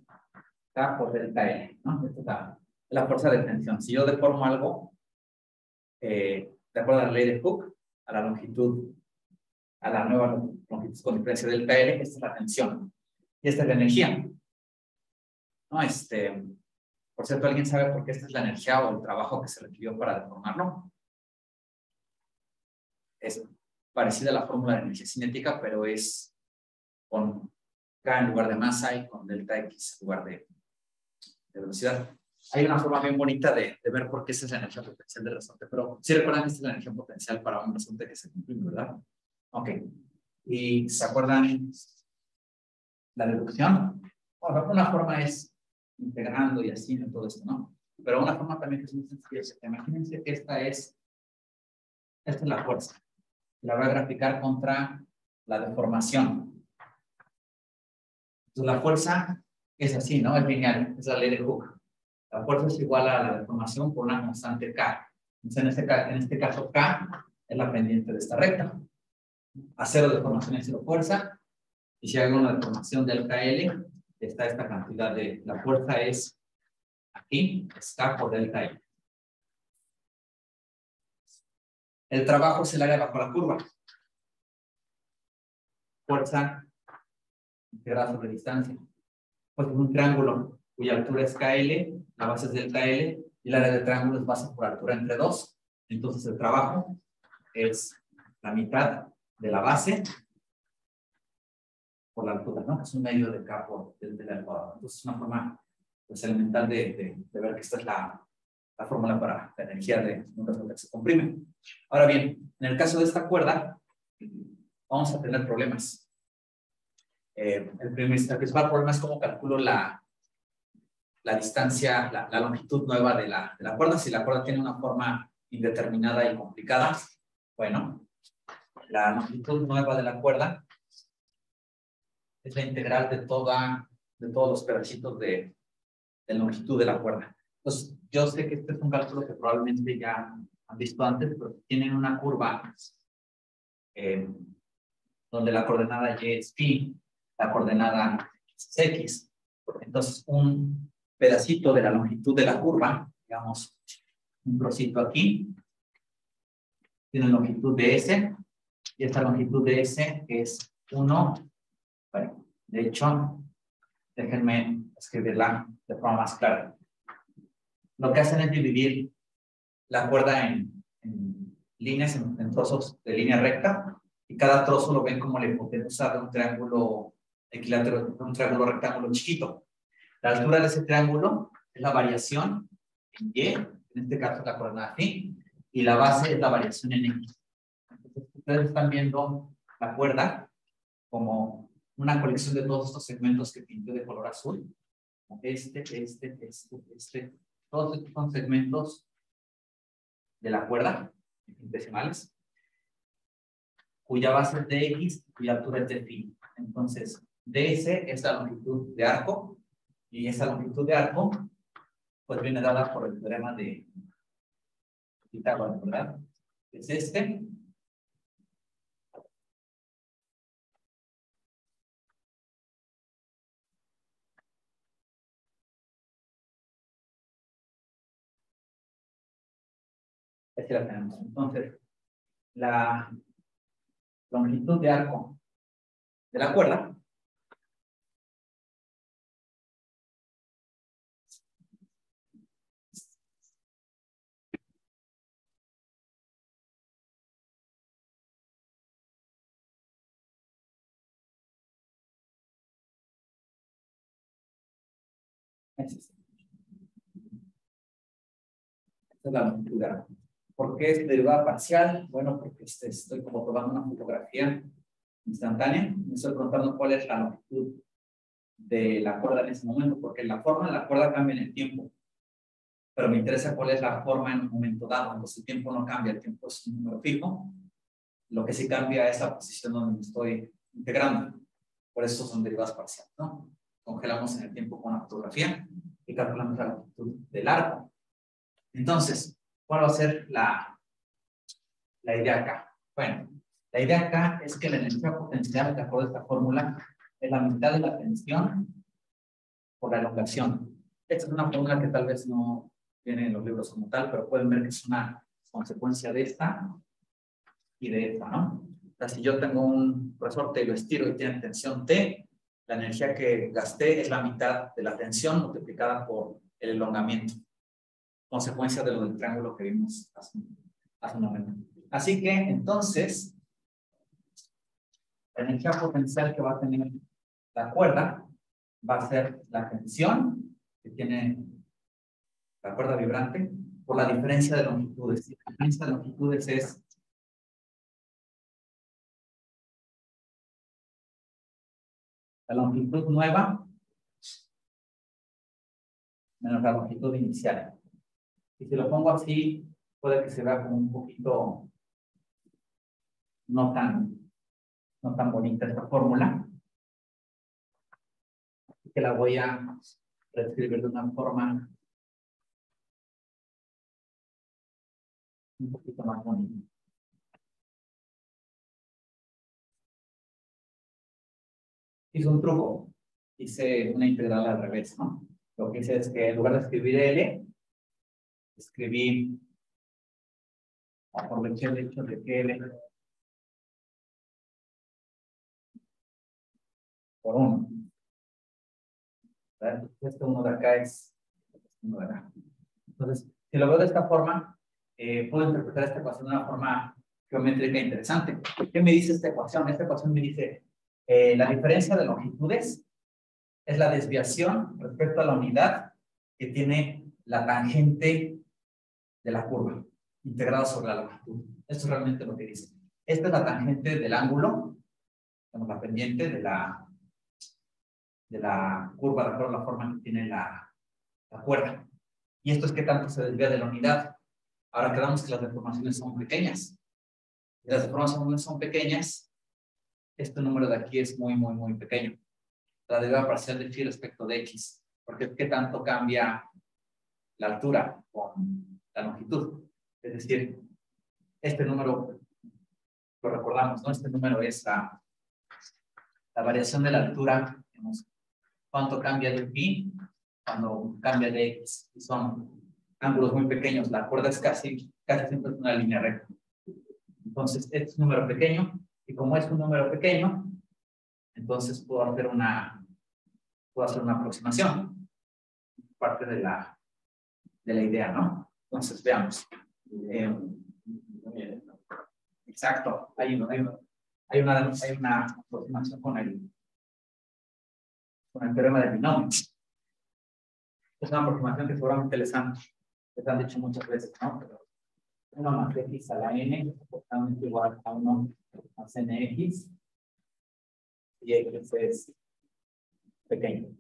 [SPEAKER 3] K por delta L, ¿no? Esta es la fuerza de tensión. Si yo deformo algo, de acuerdo a la ley de Hooke, a la nueva longitud con diferencia delta L, esta es la tensión. Y esta es la energía. ¿No? Por cierto, ¿alguien sabe por qué esta es la energía o el trabajo que se requirió para deformarlo? Es parecida a la fórmula de energía cinética, pero es con K en lugar de masa y con delta X en lugar de velocidad. Hay una forma bien bonita de ver por qué esa es la energía potencial del resorte, pero sí recuerdan que esta es la energía potencial para un resorte que se comprime, ¿verdad? Ok. ¿Y se acuerdan la deducción? Bueno, una forma es integrando y así en todo esto, ¿no? Pero una forma también que es muy sencilla. Imagínense que esta es la fuerza. La voy a graficar contra la deformación. Entonces la fuerza es así, ¿no? Es lineal, es la ley de Hooke. La fuerza es igual a la deformación por una constante K. Entonces en este caso K es la pendiente de esta recta. A cero deformación es cero fuerza. Y si hago una deformación delta L, está esta cantidad de, la fuerza es aquí, es K por delta L. El trabajo es el área bajo la curva. Fuerza integrada sobre distancia. Pues es un triángulo cuya altura es KL, la base es delta L, y el área del triángulo es base por altura entre 2. Entonces el trabajo es la mitad de la base por la altura, ¿no? Es un medio de K por delta L al cuadrado. Entonces es una forma pues, elemental de ver que esta es la fórmula para la energía de un resorte que se comprime. Ahora bien, en el caso de esta cuerda, vamos a tener problemas. El principal problema es cómo calculo la distancia, la longitud nueva de la cuerda. Si la cuerda tiene una forma indeterminada y complicada, bueno, la longitud nueva de la cuerda es la integral de todos los pedacitos de longitud de la cuerda. Entonces, yo sé que este es un cálculo que probablemente ya han visto antes, pero tienen una curva donde la coordenada y es phi, la coordenada es x. Entonces, un pedacito de la longitud de la curva, digamos, un trocito aquí, tiene longitud de S, y esta longitud de S es 1. Bueno, de hecho, déjenme escribirla de forma más clara. Lo que hacen es dividir la cuerda en líneas, en trozos de línea recta, y cada trozo lo ven como la hipotenusa de un triángulo equilátero, de un triángulo rectángulo chiquito. La altura de ese triángulo es la variación en Y, en este caso la coordenada phi, y la base es la variación en X. Entonces, ustedes están viendo la cuerda como una colección de todos estos segmentos que pinté de color azul. Todos estos son segmentos de la cuerda, decimales, cuya base es de X, cuya altura es de phi. Entonces, ds es la longitud de arco, y esa longitud de arco, pues viene dada por el teorema de Pitágoras, ¿verdad? Es este. Aquí la tenemos. Entonces, la longitud de arco de la cuerda es esta. Esta es la longitud de arco. ¿Por qué es derivada parcial? Bueno, porque estoy como tomando una fotografía instantánea. Me estoy contando cuál es la longitud de la cuerda en ese momento, porque la forma de la cuerda cambia en el tiempo. Pero me interesa cuál es la forma en un momento dado. Entonces el tiempo no cambia, el tiempo es un número fijo. Lo que sí cambia es la posición donde me estoy integrando. Por eso son derivadas parciales, ¿no? Congelamos en el tiempo con la fotografía y calculamos la longitud del arco. Entonces, ¿cuál va a ser la idea acá? Bueno, la idea acá es que la energía potencial, de acuerdo a esta fórmula, es la mitad de la tensión por la elongación. Esta es una fórmula que tal vez no viene en los libros como tal, pero pueden ver que es una consecuencia de esta y de esta, ¿no? O sea, si yo tengo un resorte y lo estiro y tiene tensión T, la energía que gasté es la mitad de la tensión multiplicada por el elongamiento. Consecuencia de lo del triángulo que vimos hace un momento. Así que, entonces, la energía potencial que va a tener la cuerda va a ser la tensión que tiene la cuerda vibrante por la diferencia de longitudes. La diferencia de longitudes es la longitud nueva menos la longitud inicial. Y si lo pongo así, puede que se vea como un poquito no tan bonita esta fórmula. Así que la voy a reescribir de una forma un poquito más bonita. Hice un truco. Hice una integral al revés, ¿no? Lo que hice es que en lugar de escribir L, escribí, aproveché el hecho de que L por 1. Este 1 de acá es este 1 de acá. Entonces, si lo veo de esta forma, puedo interpretar esta ecuación de una forma geométrica interesante. ¿Qué me dice esta ecuación? Esta ecuación me dice la diferencia de longitudes es la desviación respecto a la unidad que tiene la tangente de la curva integrada sobre la longitud. Esto es realmente lo que dice. Esta es la tangente del ángulo, la pendiente de la curva, de acuerdo a la forma que tiene la cuerda. Y esto es qué tanto se desvía de la unidad. Ahora quedamos que las deformaciones son pequeñas. Si las deformaciones son pequeñas, este número de aquí es muy, muy, muy pequeño. La derivada parcial de phi respecto de x. Porque qué tanto cambia la altura con la longitud. Es decir, este número, lo recordamos, ¿no? Este número es la variación de la altura. Digamos, cuánto cambia de phi cuando cambia de x. Y son ángulos muy pequeños. La cuerda es casi siempre es una línea recta. Entonces, este es un número pequeño. Y como es un número pequeño, entonces puedo hacer una aproximación. Parte de la idea, ¿no? Entonces, veamos. Exacto. Hay una aproximación con el teorema del binomio. Es una aproximación que seguramente les han dicho muchas veces, ¿no? Pero 1 más x a la n es totalmente igual a 1 más nx y x es pequeño.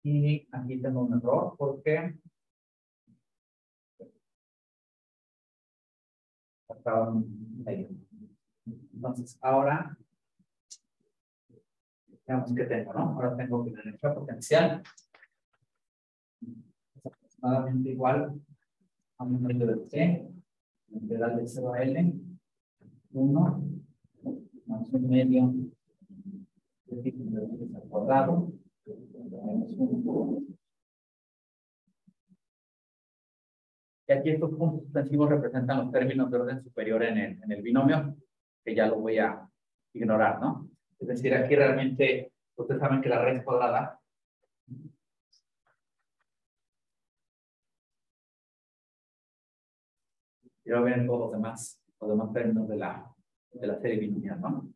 [SPEAKER 3] Y aquí tengo un error porque estaba en medio. Entonces, ahora veamos qué tengo, ¿no? Ahora tengo que la energía potencial es aproximadamente igual a un medio de C, integral de 0 a L, 1 más un medio de tipo de x al cuadrado, menos 1. Y aquí estos puntos suspensivos representan los términos de orden superior en el binomio, que ya lo voy a ignorar, ¿no? Es decir, aquí realmente, ustedes saben que la raíz cuadrada y ahora ven todos los demás términos de la serie binomial, ¿no?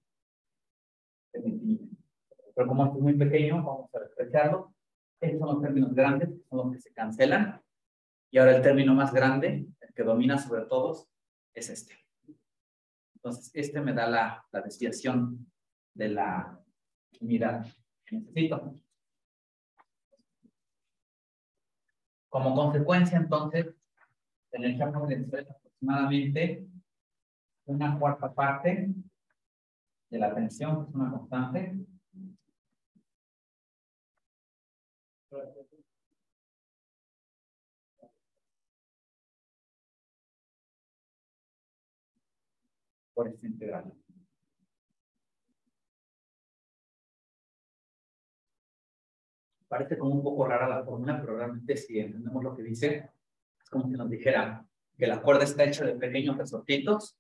[SPEAKER 3] Pero como esto es muy pequeño, vamos a despreciarlo. Estos son los términos grandes, que son los que se cancelan. Y ahora el término más grande, el que domina sobre todos, es este. Entonces, este me da la desviación de la unidad que necesito. Como consecuencia, entonces, la energía potencial es aproximadamente 1/4 parte de la tensión, que es una constante. Por esta integral. Parece como un poco rara la fórmula, pero realmente si entendemos lo que dice, es como si nos dijera que la cuerda está hecha de pequeños resortitos,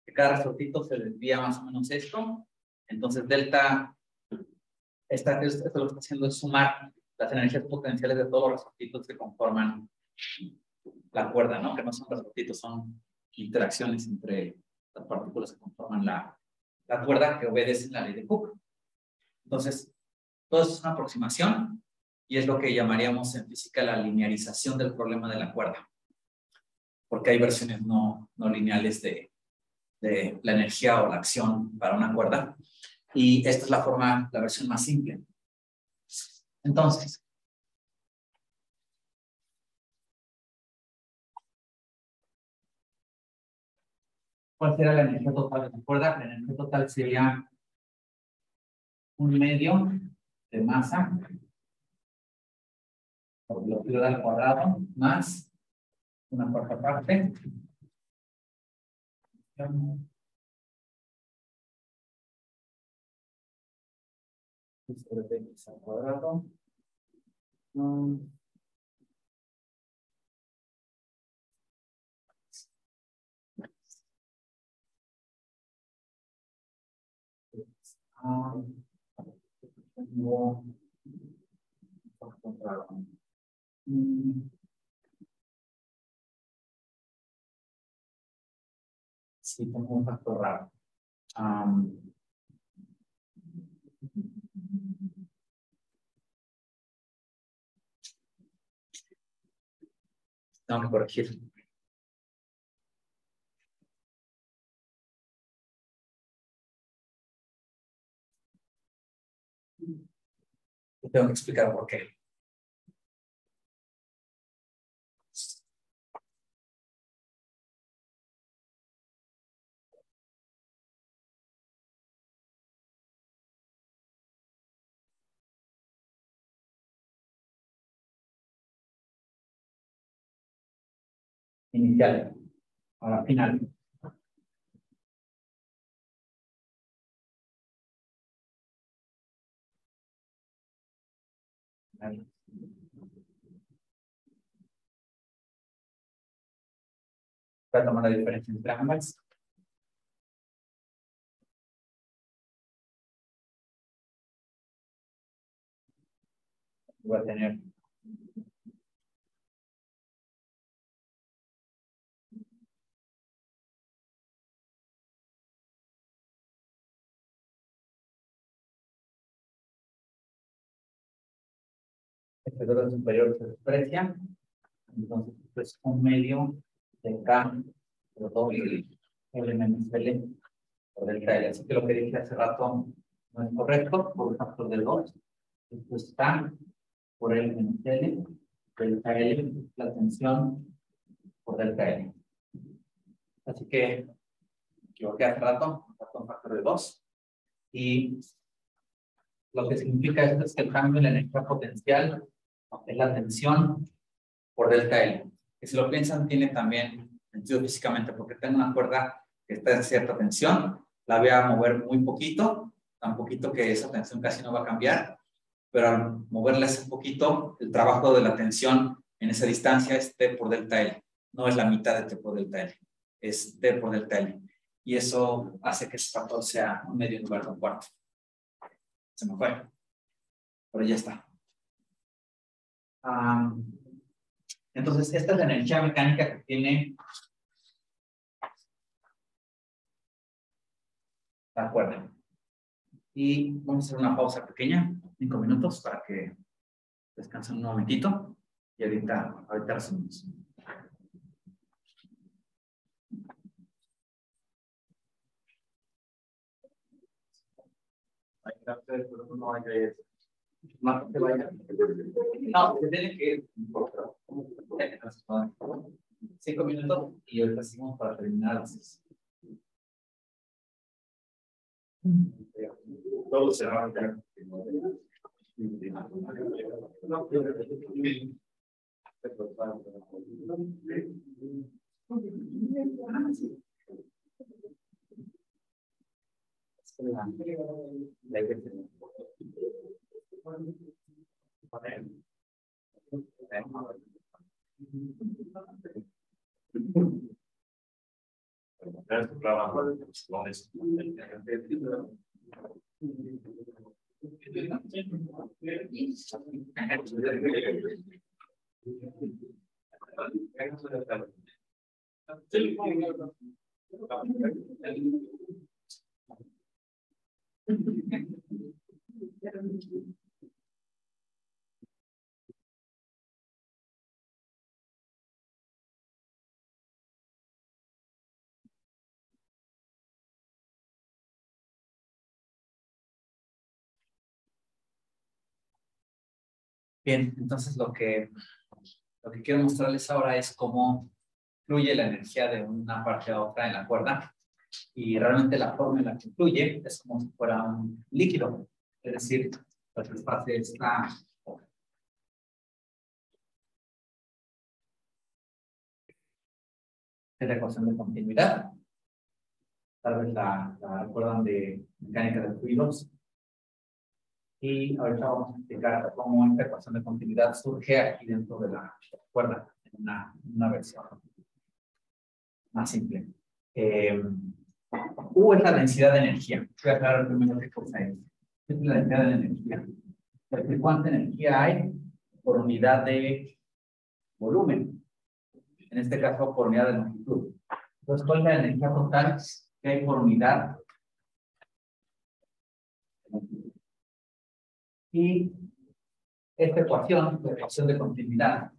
[SPEAKER 3] que cada resortito se desvía más o menos esto. Entonces, delta, esto lo que está haciendo es sumar las energías potenciales de todos los resortitos que conforman la cuerda, ¿no? Que no son resortitos, son interacciones entre las partículas que conforman la cuerda, que obedecen la ley de Cook. Entonces, todo esto es una aproximación y es lo que llamaríamos en física la linearización del problema de la cuerda. Porque hay versiones no lineales de la energía o la acción para una cuerda. Y esta es la versión más simple. Entonces, ¿cuál será la energía total de la cuerda? La energía total sería un medio de masa por velocidad al cuadrado más 1/4 parte sobre x al cuadrado. Sí, tengo un factor raro. Tengo que corregir. Y tengo que explicar por qué. Inicial. Ahora final. Voy a tomar la diferencia entre ambas. Voy a tener Este valor superior se desprecia. Entonces, pues un medio de K por 2 L menos L por delta L. Así que lo que dije hace rato no es correcto por un factor de 2. Esto es K por L menos L, delta L, la tensión por delta L. Así que me equivoqué hace rato, un factor de 2. Y lo que significa esto es que el cambio en la energía potencial es la tensión por delta L. Que si lo piensan, tiene también sentido físicamente, porque tengo una cuerda que está en cierta tensión, la voy a mover muy poquito, tan poquito que esa tensión casi no va a cambiar, pero al moverla ese poquito, el trabajo de la tensión en esa distancia es T por delta L. No es la mitad de T por delta L, es T por delta L. Y eso hace que ese factor sea un medio en lugar de un cuarto. Se me fue, pero ya está. Entonces, esta es la energía mecánica que tiene la cuerda. Y vamos a hacer una pausa pequeña, 5 minutos, para que descansen un momentito. Y ahorita resumimos. No te vayas. No, se tiene que ir. 5 minutos y ahorita seguimos para terminar.
[SPEAKER 1] Todo se va a quedar.
[SPEAKER 3] Bien, entonces lo que quiero mostrarles ahora es cómo fluye la energía de una parte a otra en la cuerda. Y realmente la forma en la que fluye es como si fuera un líquido. Es decir, la interfaz está en la ecuación de continuidad. Tal vez la recuerdan de mecánica de fluidos. Y ahorita vamos a explicar cómo esta ecuación de continuidad surge aquí dentro de la cuerda, en una versión más simple. U es la densidad de energía. Voy a aclarar primero qué cosa es. ¿Qué es la densidad de energía? Es decir, cuánta energía hay por unidad de volumen. En este caso, por unidad de longitud. Entonces, ¿cuál es la energía total que hay por unidad? Y esta ecuación, la ecuación de continuidad,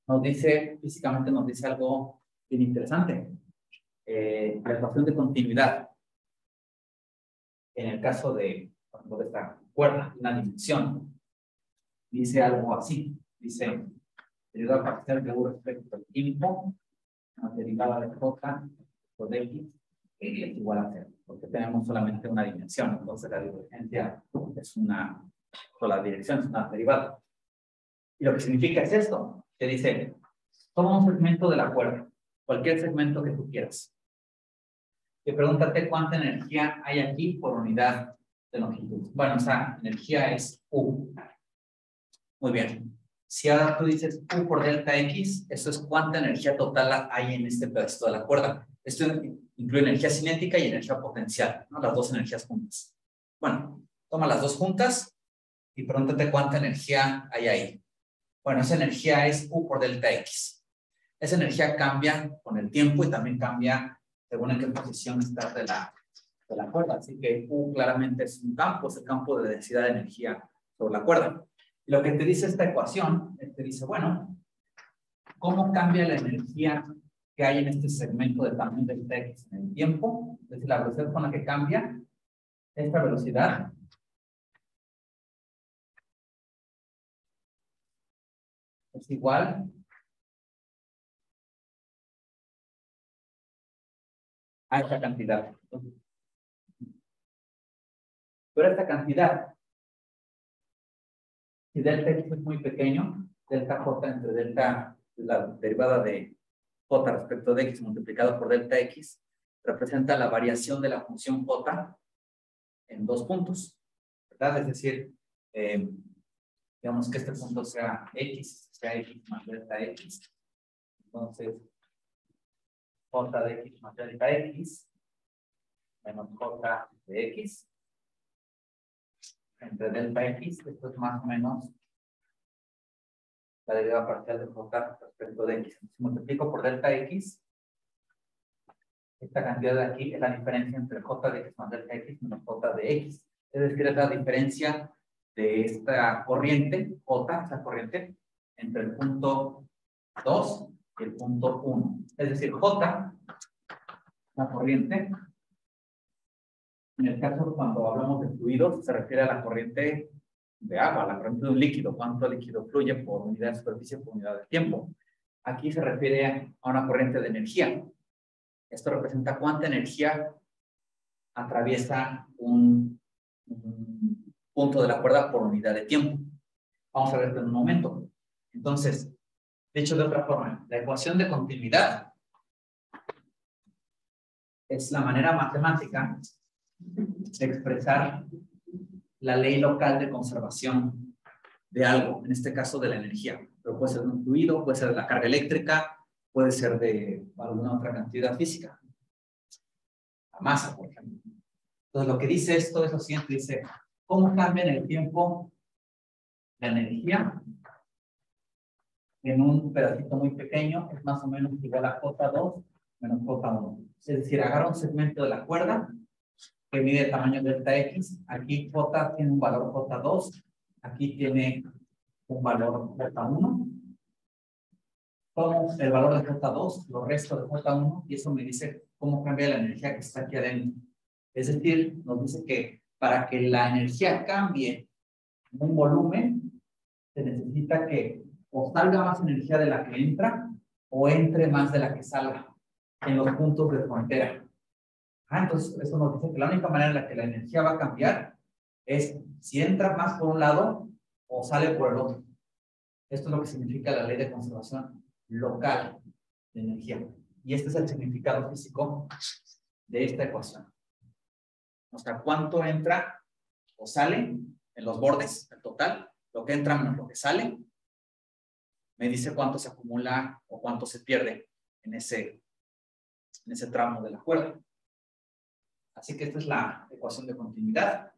[SPEAKER 3] nos dice, físicamente nos dice algo bien interesante. La ecuación de continuidad, en el caso de, por ejemplo, de esta cuerda, una dimensión, dice algo así. Dice, derivada parcial de U respecto al tiempo, una derivada de J por X es igual a 0, porque tenemos solamente una dimensión, entonces la divergencia es una sola dirección, es una derivada. Y lo que significa es esto, que dice, toma un segmento de la cuerda, cualquier segmento que tú quieras, y pregúntate cuánta energía hay aquí por unidad de longitud. Bueno, esa energía es U. Muy bien. Si ahora tú dices U por delta X, eso es cuánta energía total hay en este pedacito de la cuerda. Esto incluye energía cinética y energía potencial, ¿no? Las dos energías juntas. Bueno, toma las dos juntas y pregúntate cuánta energía hay ahí. Bueno, esa energía es U por delta X. Esa energía cambia con el tiempo y también cambia según en qué posición estás de de la cuerda. Así que U claramente es un campo, es el campo de densidad de energía sobre la cuerda. Y lo que te dice esta ecuación, te dice, bueno, ¿cómo cambia la energía que hay en este segmento de tamaño delta X en el tiempo? Es decir, la velocidad con la que cambia esta velocidad es igual a esta cantidad. Pero esta cantidad, si delta X es muy pequeño, delta J entre delta, la derivada de J respecto de X multiplicado por delta X, representa la variación de la función J en 2 puntos, ¿verdad? Es decir, digamos que este punto sea X más delta X. Entonces, J de X más delta X menos J de X entre delta X, esto es más o menos la derivada parcial de J respecto de X. Si multiplico por delta X, esta cantidad de aquí es la diferencia entre J de X más delta X menos J de X. Es decir, es la diferencia de esta corriente, J, esta corriente, entre el punto 2 y el punto 1. Es decir, J, la corriente, en el caso cuando hablamos de fluidos, se refiere a la corriente de agua, la corriente de un líquido, cuánto líquido fluye por unidad de superficie por unidad de tiempo. Aquí se refiere a una corriente de energía. Esto representa cuánta energía atraviesa un punto de la cuerda por unidad de tiempo. Vamos a ver esto en un momento. Entonces, dicho de otra forma, la ecuación de continuidad es la manera matemática de expresar la ley local de conservación de algo, en este caso de la energía. Pero puede ser de un fluido, puede ser de la carga eléctrica, puede ser de alguna otra cantidad física. La masa, por ejemplo. Entonces, lo que dice esto es lo siguiente, dice, ¿cómo cambia en el tiempo la energía? En un pedacito muy pequeño, es más o menos igual a J2 menos J1. Es decir, agarra un segmento de la cuerda que mide el tamaño delta X. Aquí J tiene un valor J2, aquí tiene un valor J1. Tomo el valor de J2, lo resto de J1, y eso me dice cómo cambia la energía que está aquí adentro. Es decir, nos dice que para que la energía cambie en un volumen, se necesita que o salga más energía de la que entra, o entre más de la que salga en los puntos de frontera. Entonces, eso nos dice que la única manera en la que la energía va a cambiar es si entra más por un lado o sale por el otro. Esto es lo que significa la ley de conservación local de energía. Y este es el significado físico de esta ecuación. O sea, cuánto entra o sale en los bordes, el total, lo que entra menos lo que sale, me dice cuánto se acumula o cuánto se pierde en ese tramo de la cuerda. Así que esta es la ecuación de continuidad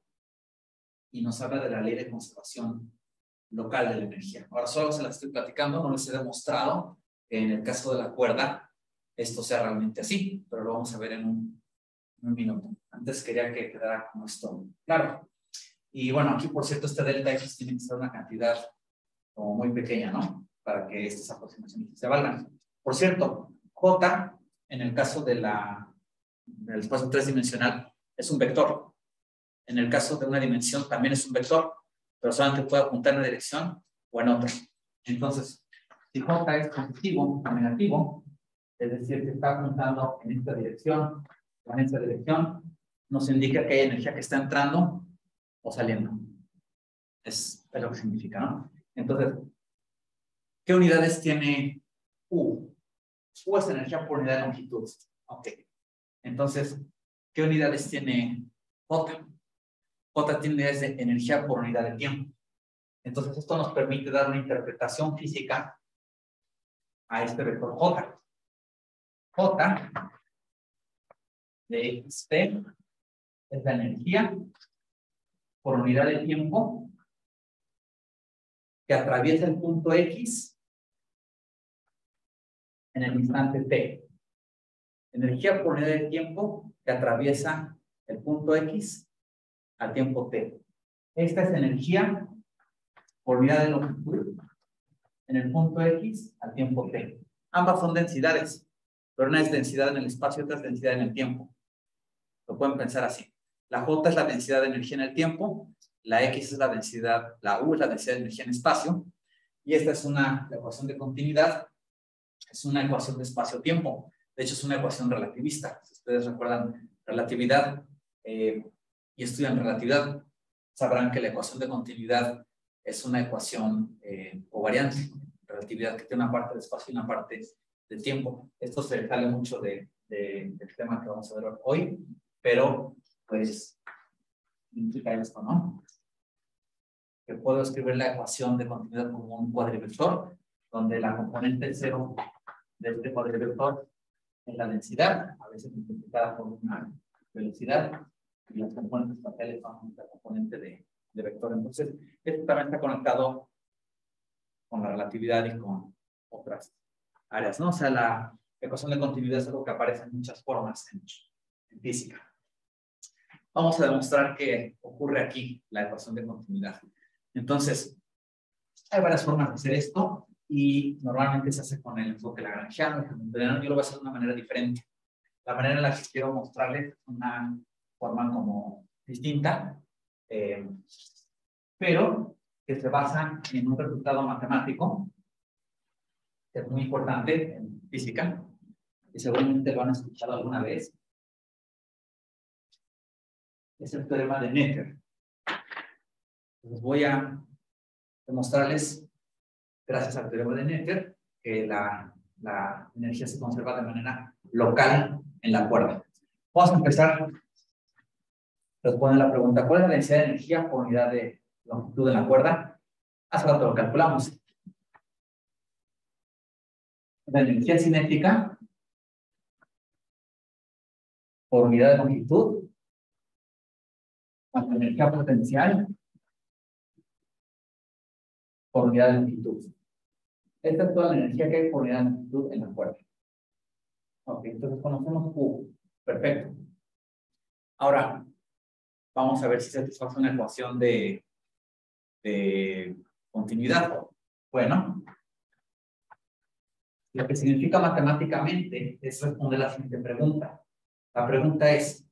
[SPEAKER 3] y nos habla de la ley de conservación local de la energía. Ahora solo se la estoy platicando, no les he demostrado que en el caso de la cuerda esto sea realmente así, pero lo vamos a ver en un minuto. Antes quería que quedara como esto claro. Y bueno, aquí por cierto este delta X tiene que ser una cantidad como muy pequeña, ¿no? Para que estas aproximaciones se valgan. Por cierto, J, en el caso del espacio tridimensional, es un vector. En el caso de una dimensión también es un vector, pero solamente puede apuntar en una dirección o en otra. Entonces, si J es positivo o negativo, es decir, que está apuntando en esta dirección o en esta dirección, nos indica que hay energía que está entrando o saliendo. Es lo que significa, ¿no? Entonces, ¿qué unidades tiene U? U es energía por unidad de longitud. Ok. Entonces, ¿qué unidades tiene J? J tiene unidades de energía por unidad de tiempo. Entonces, esto nos permite dar una interpretación física a este vector J. J de XT es la energía por unidad de tiempo que atraviesa el punto X en el instante T. Energía por unidad de tiempo que atraviesa el punto X al tiempo T. Esta es energía por unidad de longitud en el punto X al tiempo T. Ambas son densidades, pero una es densidad en el espacio y otra es densidad en el tiempo. Lo pueden pensar así. La J es la densidad de energía en el tiempo, la X es la densidad, la U es la densidad de energía en espacio, y esta es la ecuación de continuidad, es una ecuación de espacio-tiempo. De hecho, es una ecuación relativista. Si ustedes recuerdan relatividad y estudian relatividad, sabrán que la ecuación de continuidad es una ecuación covariante. Relatividad que tiene una parte de espacio y una parte de tiempo. Esto se sale mucho del tema que vamos a ver hoy, pero pues implica esto, ¿no? Que puedo escribir la ecuación de continuidad como un cuadrivector, donde la componente cero de este cuadrivector es la densidad, a veces multiplicada por una velocidad, y las componentes espaciales son la componente de vector. Entonces, esto también está conectado con la relatividad y con otras áreas, ¿no? O sea, la ecuación de continuidad es algo que aparece en muchas formas en física. Vamos a demostrar que ocurre aquí la ecuación de continuidad. Entonces, hay varias formas de hacer esto y normalmente se hace con el enfoque lagrangiano. Yo lo voy a hacer de una manera diferente. La manera en la que quiero mostrarles es una forma como distinta, pero que se basa en un resultado matemático que es muy importante en física y seguramente lo han escuchado alguna vez. Es el teorema de Noether. Entonces voy a demostrarles, gracias al teorema de Noether, que la energía se conserva de manera local en la cuerda. Vamos a empezar. Responde la pregunta: ¿cuál es la densidad de energía por unidad de longitud en la cuerda? Hace rato lo calculamos. La energía cinética por unidad de longitud más la energía potencial por unidad de longitud. Esta es toda la energía que hay por unidad de longitud en la cuerda. Ok, entonces conocemos Q. Perfecto. Ahora, vamos a ver si satisface una ecuación de continuidad. Bueno, lo que significa matemáticamente es responder la siguiente pregunta. La pregunta ¿es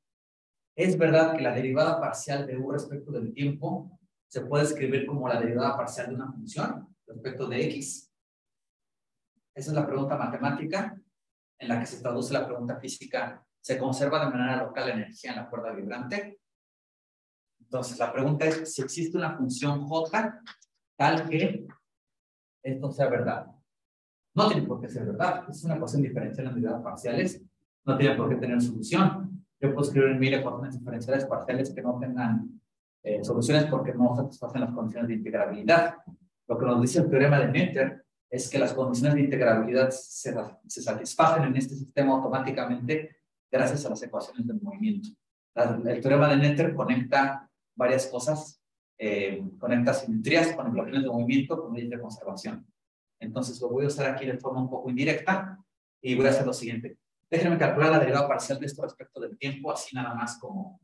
[SPEAKER 3] verdad que la derivada parcial de U respecto del tiempo se puede escribir como la derivada parcial de una función respecto de X? Esa es la pregunta matemática en la que se traduce la pregunta física. ¿Se conserva de manera local la energía en la cuerda vibrante? Entonces, la pregunta es si existe una función J tal que esto sea verdad. No tiene por qué ser verdad. Es una ecuación diferencial en derivadas parciales. No tiene por qué tener solución. Yo puedo escribir 1000 ecuaciones diferenciales parciales que no tengan soluciones porque no satisfacen las condiciones de integrabilidad. Lo que nos dice el teorema de Noether es que las condiciones de integrabilidad se satisfacen en este sistema automáticamente gracias a las ecuaciones del movimiento. El teorema de Noether conecta varias cosas, conecta simetrías con ecuaciones de movimiento con leyes de conservación. Entonces lo voy a usar aquí de forma un poco indirecta y voy a hacer lo siguiente. Déjenme calcular la derivada parcial de esto respecto del tiempo, así nada más como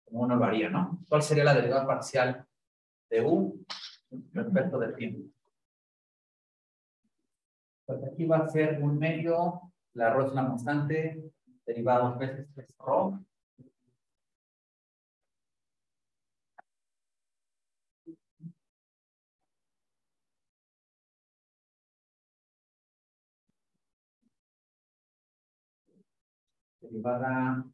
[SPEAKER 3] uno lo haría, ¿no? ¿Cuál sería la derivada parcial de U respecto del tiempo? Pues aquí va a ser un medio, la ρ es una constante, derivada 2 veces es ρ. Derivada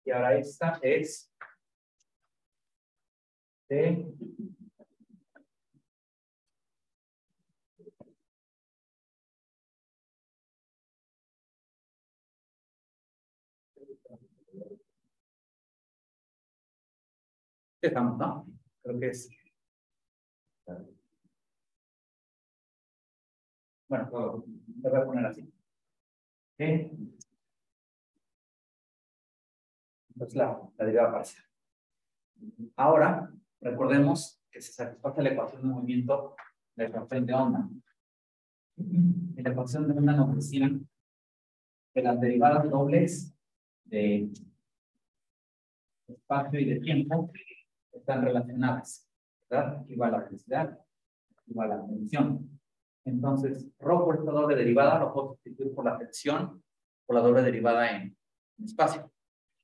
[SPEAKER 3] y ahora esta es de estamos, ¿no? Creo que es. Bueno, lo voy a poner así. ¿Okay? Entonces la derivada parcial. Ahora, recordemos que se satisface la ecuación de movimiento de la ecuación de onda. En la ecuación de onda nos decían que las derivadas dobles de espacio y de tiempo están relacionadas, ¿verdad? Igual a la velocidad, igual a la tensión. Entonces, ρ por esta doble derivada lo puedo sustituir por la tensión, por la doble derivada en espacio.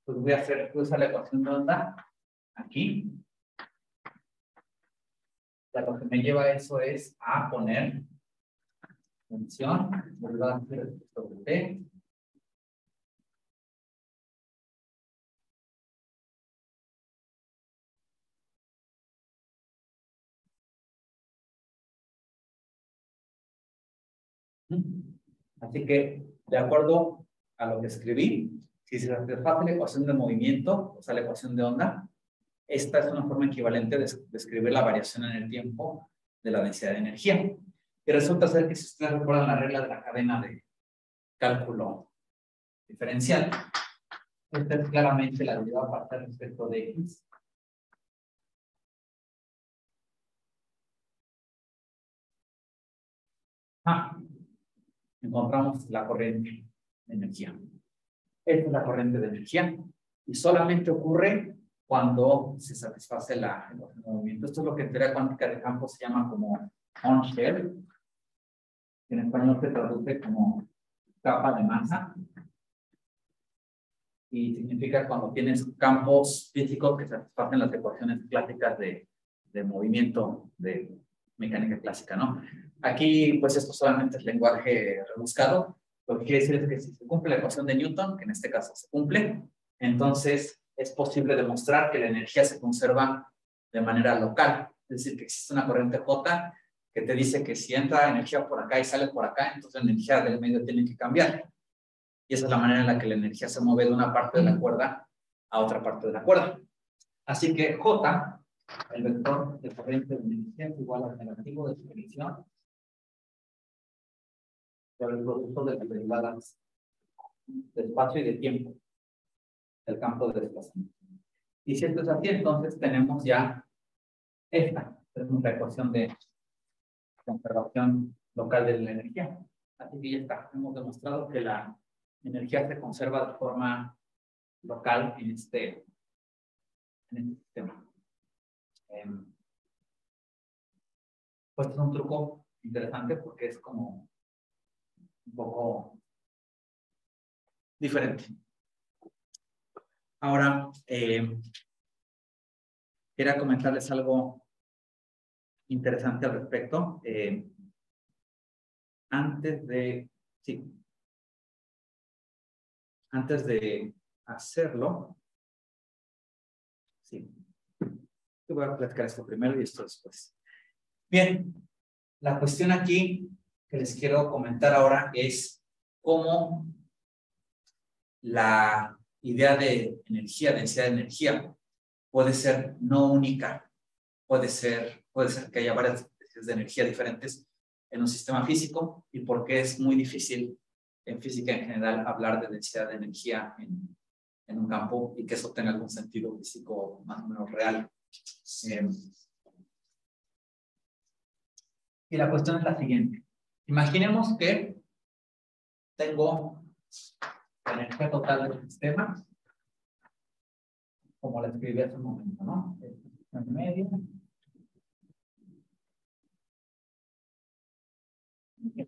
[SPEAKER 3] Entonces voy a usar la ecuación de onda aquí. Ya lo que me lleva a eso es a poner tensión derivada sobre T. Así que, de acuerdo a lo que escribí, si se satisface la ecuación de movimiento, o sea, la ecuación de onda, esta es una forma equivalente de escribir la variación en el tiempo de la densidad de energía. Y resulta ser que si ustedes recuerdan la regla de la cadena de cálculo diferencial, esta es claramente la derivada parcial respecto de X. Encontramos la corriente de energía. Esta es la corriente de energía y solamente ocurre cuando se satisface la ecuación de movimiento. Esto es lo que en teoría cuántica de campo se llama como on-shell. En español se traduce como capa de masa. Y significa cuando tienes campos físicos que satisfacen las ecuaciones clásicas de movimiento de mecánica clásica, ¿no? Aquí, pues esto solamente es lenguaje rebuscado. Lo que quiere decir es que si se cumple la ecuación de Newton, que en este caso se cumple, entonces es posible demostrar que la energía se conserva de manera local. Es decir, que existe una corriente J que te dice que si entra energía por acá y sale por acá, entonces la energía del medio tiene que cambiar. Y esa es la manera en la que la energía se mueve de una parte de la cuerda a otra parte de la cuerda. Así que J, el vector de corriente de energía, es igual al negativo de su definición por el producto de las derivadas de espacio y de tiempo del campo de desplazamiento. Y si esto es así, entonces tenemos ya esta, es una ecuación de conservación local de la energía. Así que ya está, hemos demostrado que la energía se conserva de forma local en este sistema. Pues es un truco interesante porque es como un poco diferente. Ahora, quería comentarles algo interesante al respecto. Antes de hacerlo, te voy a platicar esto primero y esto después. Bien, la cuestión aquí que les quiero comentar ahora es cómo la idea de energía, densidad de energía, puede ser no única. Puede ser que haya varias especies de energía diferentes en un sistema físico y por qué es muy difícil en física en general hablar de densidad de energía en un campo y que eso tenga algún sentido físico más o menos real. Y la cuestión es la siguiente. Imaginemos que tengo la energía total del sistema, como la escribí hace un momento, ¿no? En medio.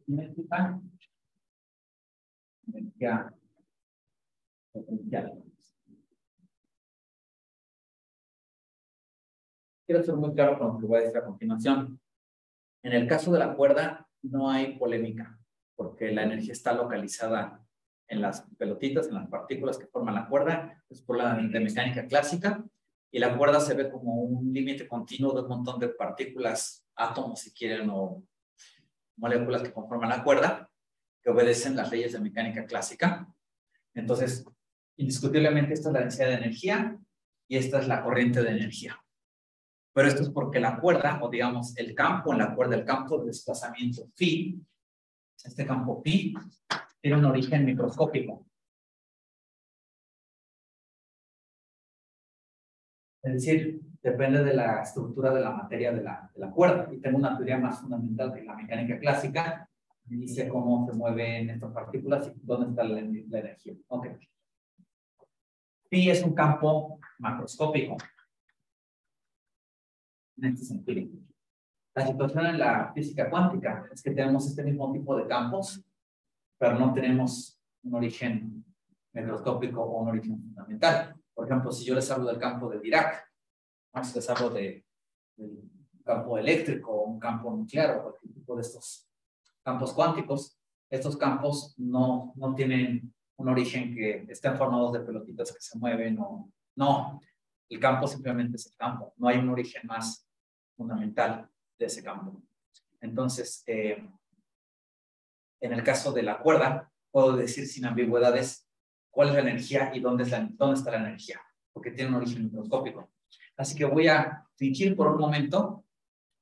[SPEAKER 3] Cinética. Energía potencial. Quiero ser muy claro con lo que voy a decir a continuación. En el caso de la cuerda, no hay polémica, porque la energía está localizada en las pelotitas, en las partículas que forman la cuerda, es por la de mecánica clásica, y la cuerda se ve como un límite continuo de un montón de partículas, átomos si quieren, o moléculas que conforman la cuerda, que obedecen las leyes de mecánica clásica. Entonces, indiscutiblemente esta es la densidad de energía y esta es la corriente de energía. Pero esto es porque la cuerda, o digamos el campo en la cuerda, el campo de desplazamiento phi, este campo phi, tiene un origen microscópico. Es decir, depende de la estructura de la materia de la cuerda. Y tengo una teoría más fundamental que la mecánica clásica. Me dice cómo se mueven estas partículas y dónde está la energía. Ok. Pi es un campo macroscópico. En este sentido. La situación en la física cuántica es que tenemos este mismo tipo de campos, pero no tenemos un origen microscópico o un origen fundamental. Por ejemplo, si yo les hablo del campo de Dirac, si les hablo del campo eléctrico o un campo nuclear o cualquier tipo de estos campos cuánticos, estos campos no tienen un origen que estén formados de pelotitas que se mueven o no. El campo simplemente es el campo, no hay un origen más fundamental de ese campo. Entonces, en el caso de la cuerda, puedo decir sin ambigüedades cuál es la energía y dónde está la energía, porque tiene un origen microscópico. Así que voy a fingir por un momento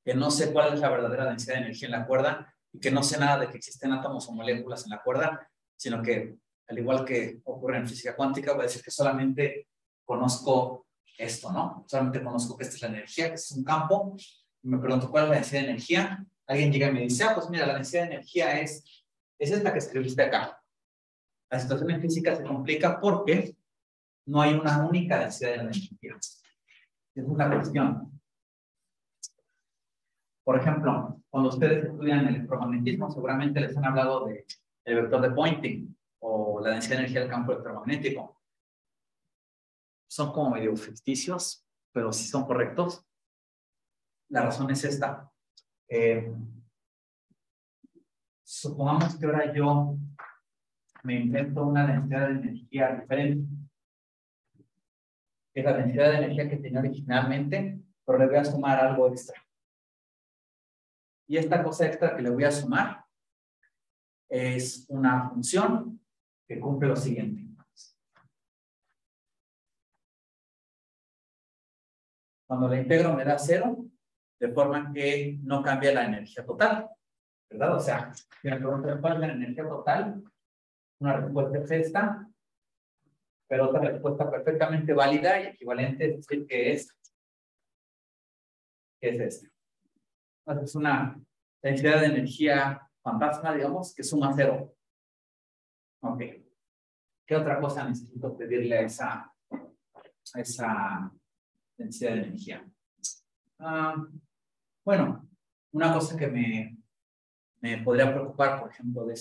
[SPEAKER 3] que no sé cuál es la verdadera densidad de energía en la cuerda y que no sé nada de que existen átomos o moléculas en la cuerda, sino que, al igual que ocurre en física cuántica, voy a decir que solamente conozco esto, ¿no? Solamente conozco que esta es la energía, que este es un campo, y me pregunto cuál es la densidad de energía. Alguien llega y me dice, pues mira, la densidad de energía es esta que escribiste acá. La situación en física se complica porque no hay una única densidad de energía. Es una cuestión. Por ejemplo, cuando ustedes estudian el electromagnetismo, seguramente les han hablado del vector de Poynting o la densidad de energía del campo electromagnético. Son como medio ficticios, pero sí son correctos. La razón es esta. Supongamos que ahora yo me invento una densidad de energía diferente. Es la densidad de energía que tenía originalmente, pero le voy a sumar algo extra. Y esta cosa extra que le voy a sumar es una función que cumple lo siguiente. Cuando la integro me da 0, de forma que no cambia la energía total, ¿verdad? O sea, si me preguntan cuál es la energía total, una respuesta es esta, pero otra respuesta perfectamente válida y equivalente es decir que es esta. Entonces es una densidad de energía fantasma, digamos, que suma 0. Ok. ¿Qué otra cosa necesito pedirle a esa densidad de energía? Bueno, una cosa que me podría preocupar, por ejemplo, de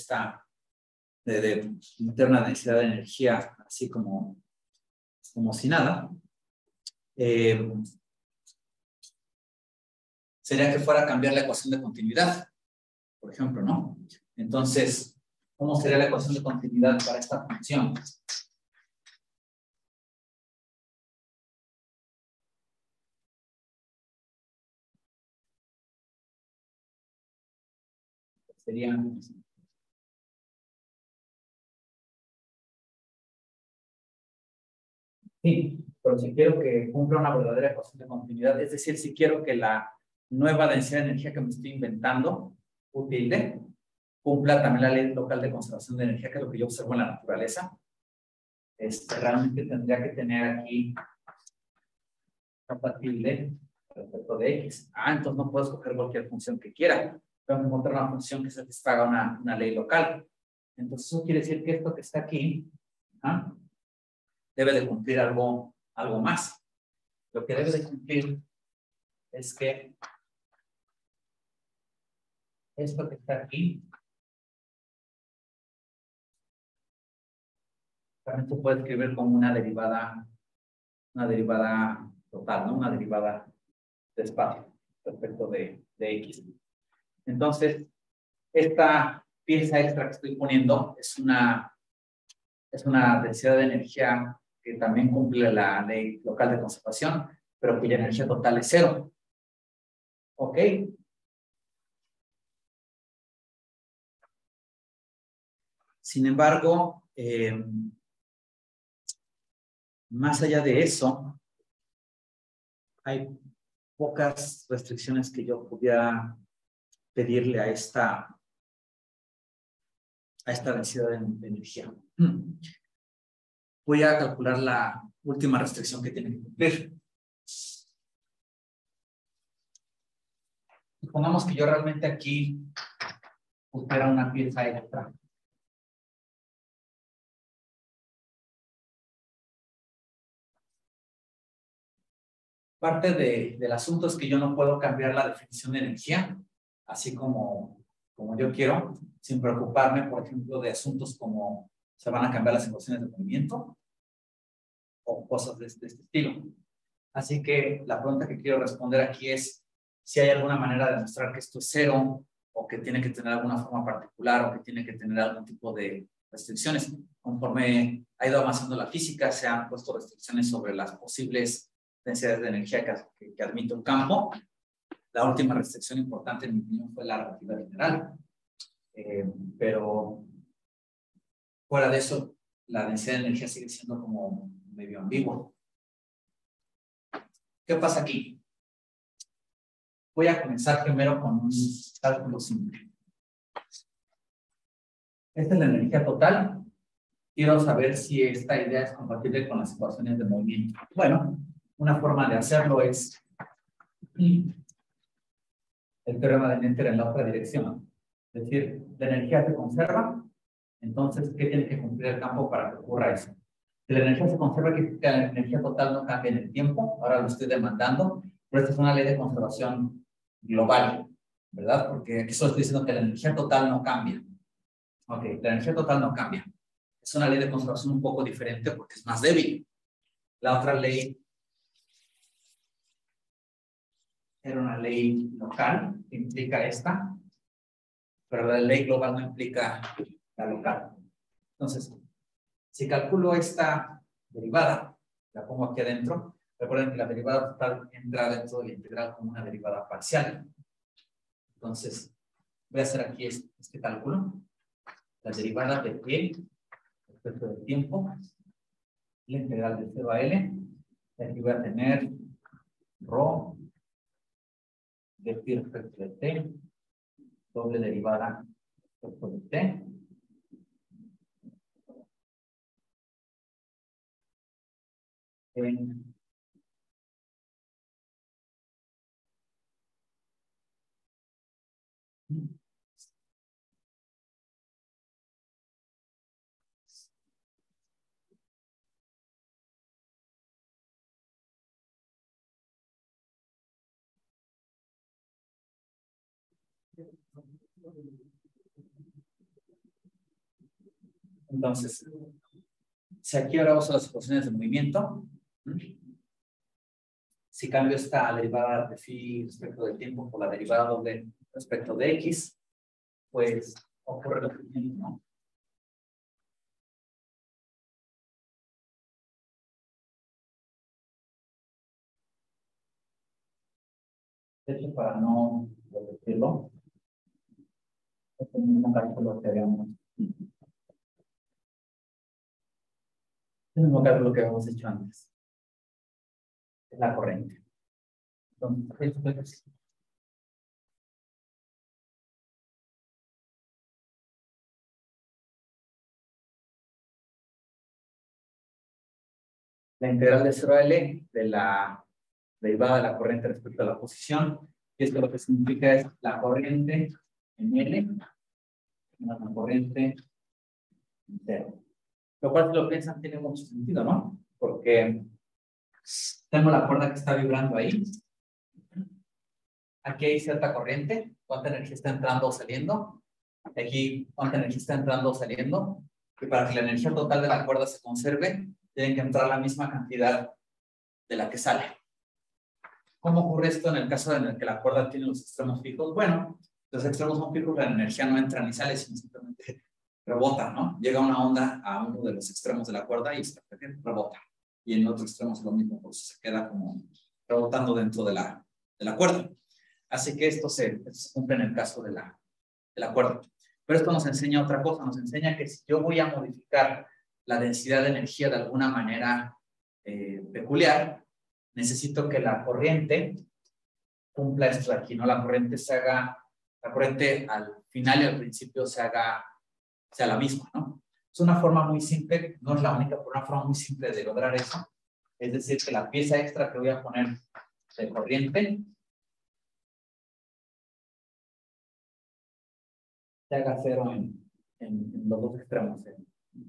[SPEAKER 3] meter una densidad de energía así como si nada, sería que fuera a cambiar la ecuación de continuidad, por ejemplo, ¿no? Entonces, ¿cómo sería la ecuación de continuidad para esta función? Sería... Sí, pero si quiero que cumpla una verdadera ecuación de continuidad, es decir, si quiero que la nueva densidad de energía que me estoy inventando, útil de, cumpla también la ley local de conservación de energía, que es lo que yo observo en la naturaleza, realmente tendría que tener aquí compatible respecto de X. Entonces no puedo escoger cualquier función que quiera. Tengo que encontrar una función que satisfaga una ley local. Entonces eso quiere decir que esto que está aquí debe de cumplir algo más. Lo que debe de cumplir es que esto que está aquí también se puede escribir como una derivada total, ¿no? Una derivada de espacio respecto de X. Entonces, esta pieza extra que estoy poniendo es una densidad de energía que también cumple la ley local de conservación, pero cuya energía total es 0. ¿Ok? Sin embargo, más allá de eso, hay pocas restricciones que yo pudiera pedirle a esta densidad de energía. Voy a calcular la última restricción que tiene que cumplir. Supongamos que yo realmente aquí pusiera una pieza extra. Parte del asunto es que yo no puedo cambiar la definición de energía, así como yo quiero, sin preocuparme, por ejemplo, de asuntos como se van a cambiar las ecuaciones de movimiento o cosas de este estilo. Así que la pregunta que quiero responder aquí es si hay alguna manera de demostrar que esto es cero, o que tiene que tener alguna forma particular, o que tiene que tener algún tipo de restricciones. Conforme ha ido avanzando la física, se han puesto restricciones sobre las posibles densidades de energía que admite un campo. La última restricción importante, en mi opinión, fue la relatividad general. Pero fuera de eso, la densidad de energía sigue siendo como medio ambiguo. ¿Qué pasa aquí? Voy a comenzar primero con un cálculo simple. Esta es la energía total. Quiero saber si esta idea es compatible con las ecuaciones de movimiento. Bueno, una forma de hacerlo es el teorema de Noether en la otra dirección. Es decir, la energía se conserva. Entonces, ¿qué tiene que cumplir el campo para que ocurra eso? Si la energía se conserva, que la energía total no cambia en el tiempo. Ahora lo estoy demandando, pero esta es una ley de conservación global, ¿verdad? Porque aquí solo estoy diciendo que la energía total no cambia. Ok, la energía total no cambia. Es una ley de conservación un poco diferente porque es más débil. La otra ley era una ley local que implica esta, pero la ley global no implica la local. Entonces, si calculo esta derivada, la pongo aquí adentro, recuerden que la derivada total entra dentro de la integral como una derivada parcial. Entonces, voy a hacer aquí este cálculo. La derivada de E respecto del tiempo, la integral de 0 a L, y aquí voy a tener ρ de phi respecto de T, doble derivada respecto de T. Entonces, si aquí ahora uso las ecuaciones de movimiento, si cambio esta derivada de phi respecto del tiempo por la derivada doble respecto de x, pues ocurre lo siguiente, ¿no? De hecho, para no repetirlo, este mismo cálculo que habíamos hecho antes. Es la corriente. Entonces, la integral de 0 a L de la derivada de la corriente respecto a la posición, y esto lo que significa es la corriente en L más la corriente en 0. Lo cual, si lo piensan, tiene mucho sentido, ¿no? Porque tengo la cuerda que está vibrando ahí. Aquí hay cierta corriente. ¿Cuánta energía está entrando o saliendo? Aquí, ¿cuánta energía está entrando o saliendo? Y para que la energía total de la cuerda se conserve, tienen que entrar la misma cantidad de la que sale. ¿Cómo ocurre esto en el caso en el que la cuerda tiene los extremos fijos? Bueno, los extremos son fijos, la energía no entra ni sale, sino simplemente rebota, ¿no? Llega una onda a uno de los extremos de la cuerda y se rebota. Y en otro extremo es lo mismo, pues se queda como rebotando dentro de la cuerda. Así que esto se cumple en el caso de la cuerda. Pero esto nos enseña otra cosa, nos enseña que si yo voy a modificar la densidad de energía de alguna manera peculiar, necesito que la corriente cumpla esto de aquí, ¿no? La corriente al final y al principio sea la misma, ¿no? Es una forma muy simple, no es la única, pero una forma muy simple de lograr eso. Es decir, que la pieza extra que voy a poner de corriente se haga cero en los dos extremos, en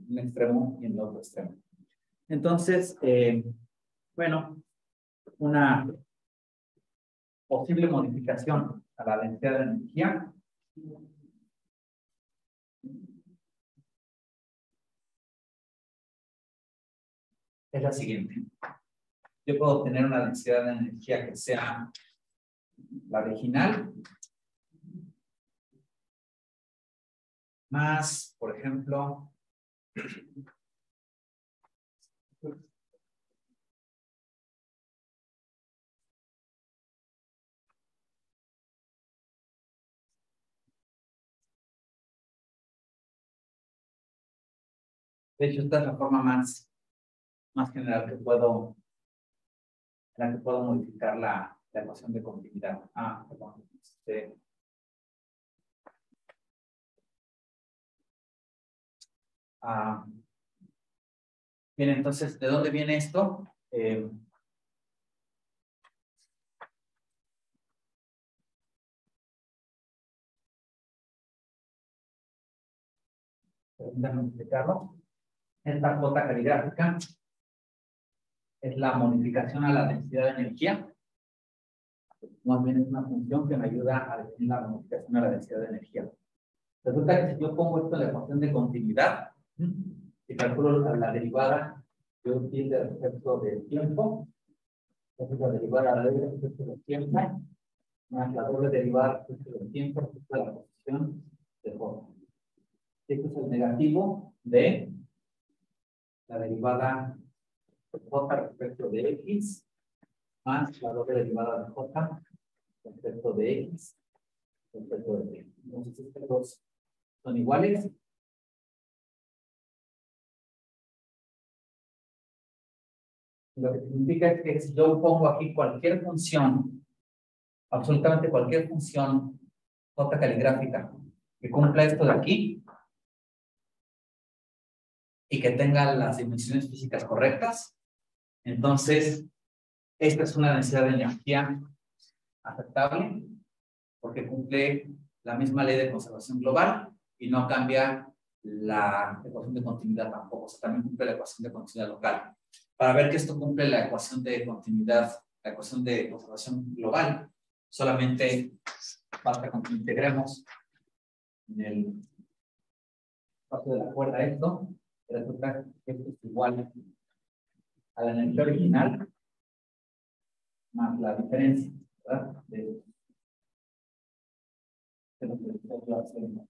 [SPEAKER 3] un extremo y en el otro extremo. Entonces, bueno, una posible modificación a la densidad de energía es la siguiente. Yo puedo obtener una densidad de energía que sea la original más, por ejemplo, de hecho, esta es la forma más general que puedo, en la que puedo modificar la ecuación de continuidad. Perdón. Bien, entonces, ¿de dónde viene esto? Permítanme explicarlo. Esta cuota caligráfica es la modificación a la densidad de energía. Más bien es una función que me ayuda a definir la modificación a la densidad de energía. Resulta que si yo pongo esto en la ecuación de continuidad, y calculo la derivada de un tilde respecto del tiempo, esa es la derivada de respecto del tiempo, más la doble derivada respecto del tiempo respecto a la posición de J. Esto es el negativo de la derivada de J respecto de X, más la doble derivada de J respecto de X respecto de Y. Entonces, estos dos son iguales. Lo que significa es que si yo pongo aquí cualquier función, absolutamente cualquier función J caligráfica que cumpla esto de aquí y que tenga las dimensiones físicas correctas, entonces esta es una densidad de energía aceptable porque cumple la misma ley de conservación global y no cambia la ecuación de continuidad tampoco, o sea, también cumple la ecuación de continuidad local. Para ver que esto cumple la ecuación de continuidad, la ecuación de conservación global, solamente basta con que integremos en el espacio de la cuerda esto, y resulta que esto es igual a la energía original más la diferencia, ¿verdad? De lo que nosotros hacemos.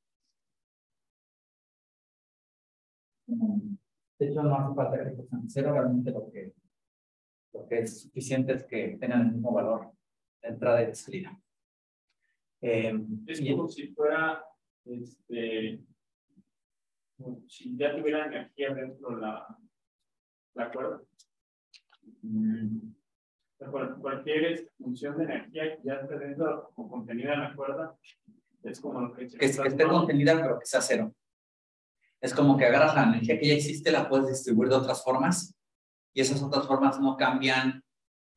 [SPEAKER 3] De hecho, no hace falta que sean cero, realmente lo que es suficiente es que tengan el mismo valor de entrada y de salida.
[SPEAKER 4] Es como si fuera, si ya tuviera energía dentro la cuerda. Cualquier función de energía que ya esté dentro o contenida en la cuerda, es como lo que
[SPEAKER 3] esté contenida, pero que sea cero. Es como que agarras la energía que ya existe, la puedes distribuir de otras formas, y esas otras formas no cambian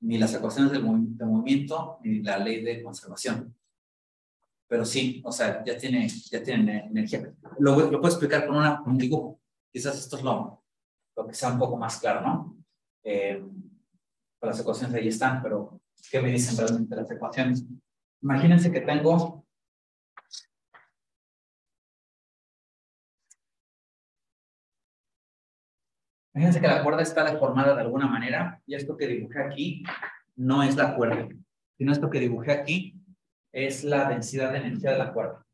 [SPEAKER 3] ni las ecuaciones de movimiento, ni la ley de conservación. Pero sí, o sea, ya tiene energía. Lo puedo explicar con un dibujo. Quizás esto es lo que sea un poco más claro, ¿no? Las ecuaciones ahí están, pero ¿qué me dicen realmente las ecuaciones? Imagínense que tengo Imagínense que la cuerda está deformada de alguna manera, y esto que dibujé aquí no es la cuerda, sino esto que dibujé aquí es la densidad de energía de la cuerda.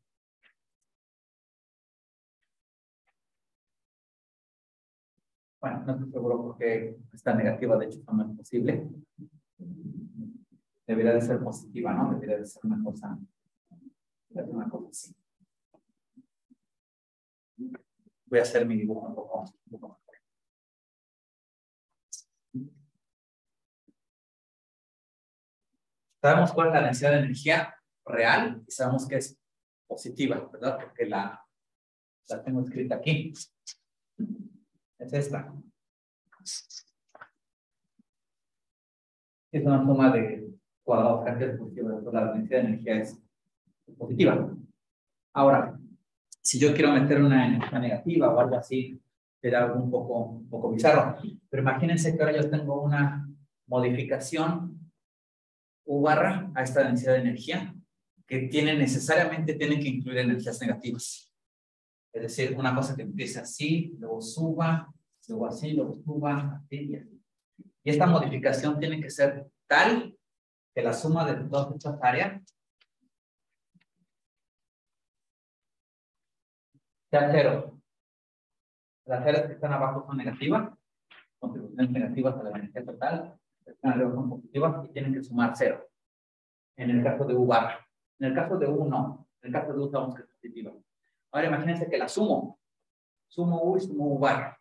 [SPEAKER 3] Bueno, no estoy seguro porque está negativa, de hecho, no es posible. Debería de ser positiva, ¿no? Debería de ser una cosa así. Voy a hacer mi dibujo un poco más. Sabemos cuál es la densidad de energía real y sabemos que es positiva, ¿verdad? Porque la tengo escrita aquí. Es esta. Es una suma de cuadrados caracteres positivos. La densidad de energía es positiva. Ahora, Si yo quiero meter una energía negativa o algo así, será algo un poco bizarro. Pero imagínense que ahora yo tengo una modificación U barra a esta densidad de energía que necesariamente tiene que incluir energías negativas. Es decir, una cosa que empiece así, luego suba, luego así, luego suba, así y así. Y esta modificación tiene que ser tal que la suma de todas estas áreas sea cero. Las áreas que están abajo son negativas, contribuciones negativas a la energía total, están arriba son positivas y tienen que sumar cero. En el caso de U barra. En el caso de U no. En el caso de U sabemos que es positiva. Ahora imagínense que la sumo. Sumo U y sumo U barra.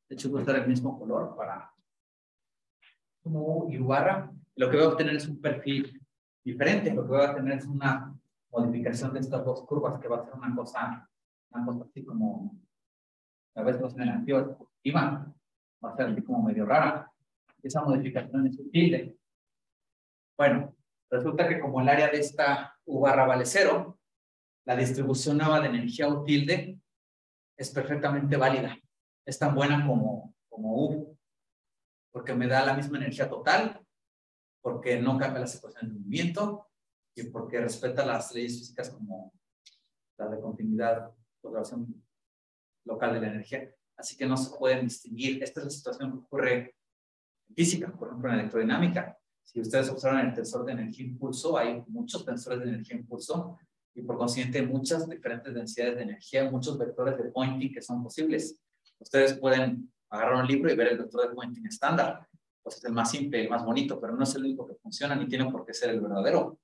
[SPEAKER 3] De hecho voy a usar el mismo color para sumo U y U barra. Lo que voy a obtener es un perfil diferente. Lo que voy a obtener es una modificación de estas dos curvas que va a ser una cosa así como a veces no es negativa, es positiva. Va a ser así como medio rara. Esa modificación es sutil. Bueno, resulta que como el área de esta U barra vale cero, la distribución nueva de energía U tilde es perfectamente válida. Es tan buena como U, porque me da la misma energía total, porque no cambia las ecuaciones de movimiento y porque respeta las leyes físicas como la de continuidad, conservación local de la energía. Así que no se pueden distinguir. Esta es la situación que ocurre en física, por ejemplo en electrodinámica. Si ustedes observan el tensor de energía-impulso, hay muchos tensores de energía-impulso y por consiguiente muchas diferentes densidades de energía, muchos vectores de Poynting que son posibles. Ustedes pueden agarrar un libro y ver el vector de Poynting estándar. Pues es el más simple, el más bonito, pero no es el único que funciona ni tiene por qué ser el verdadero.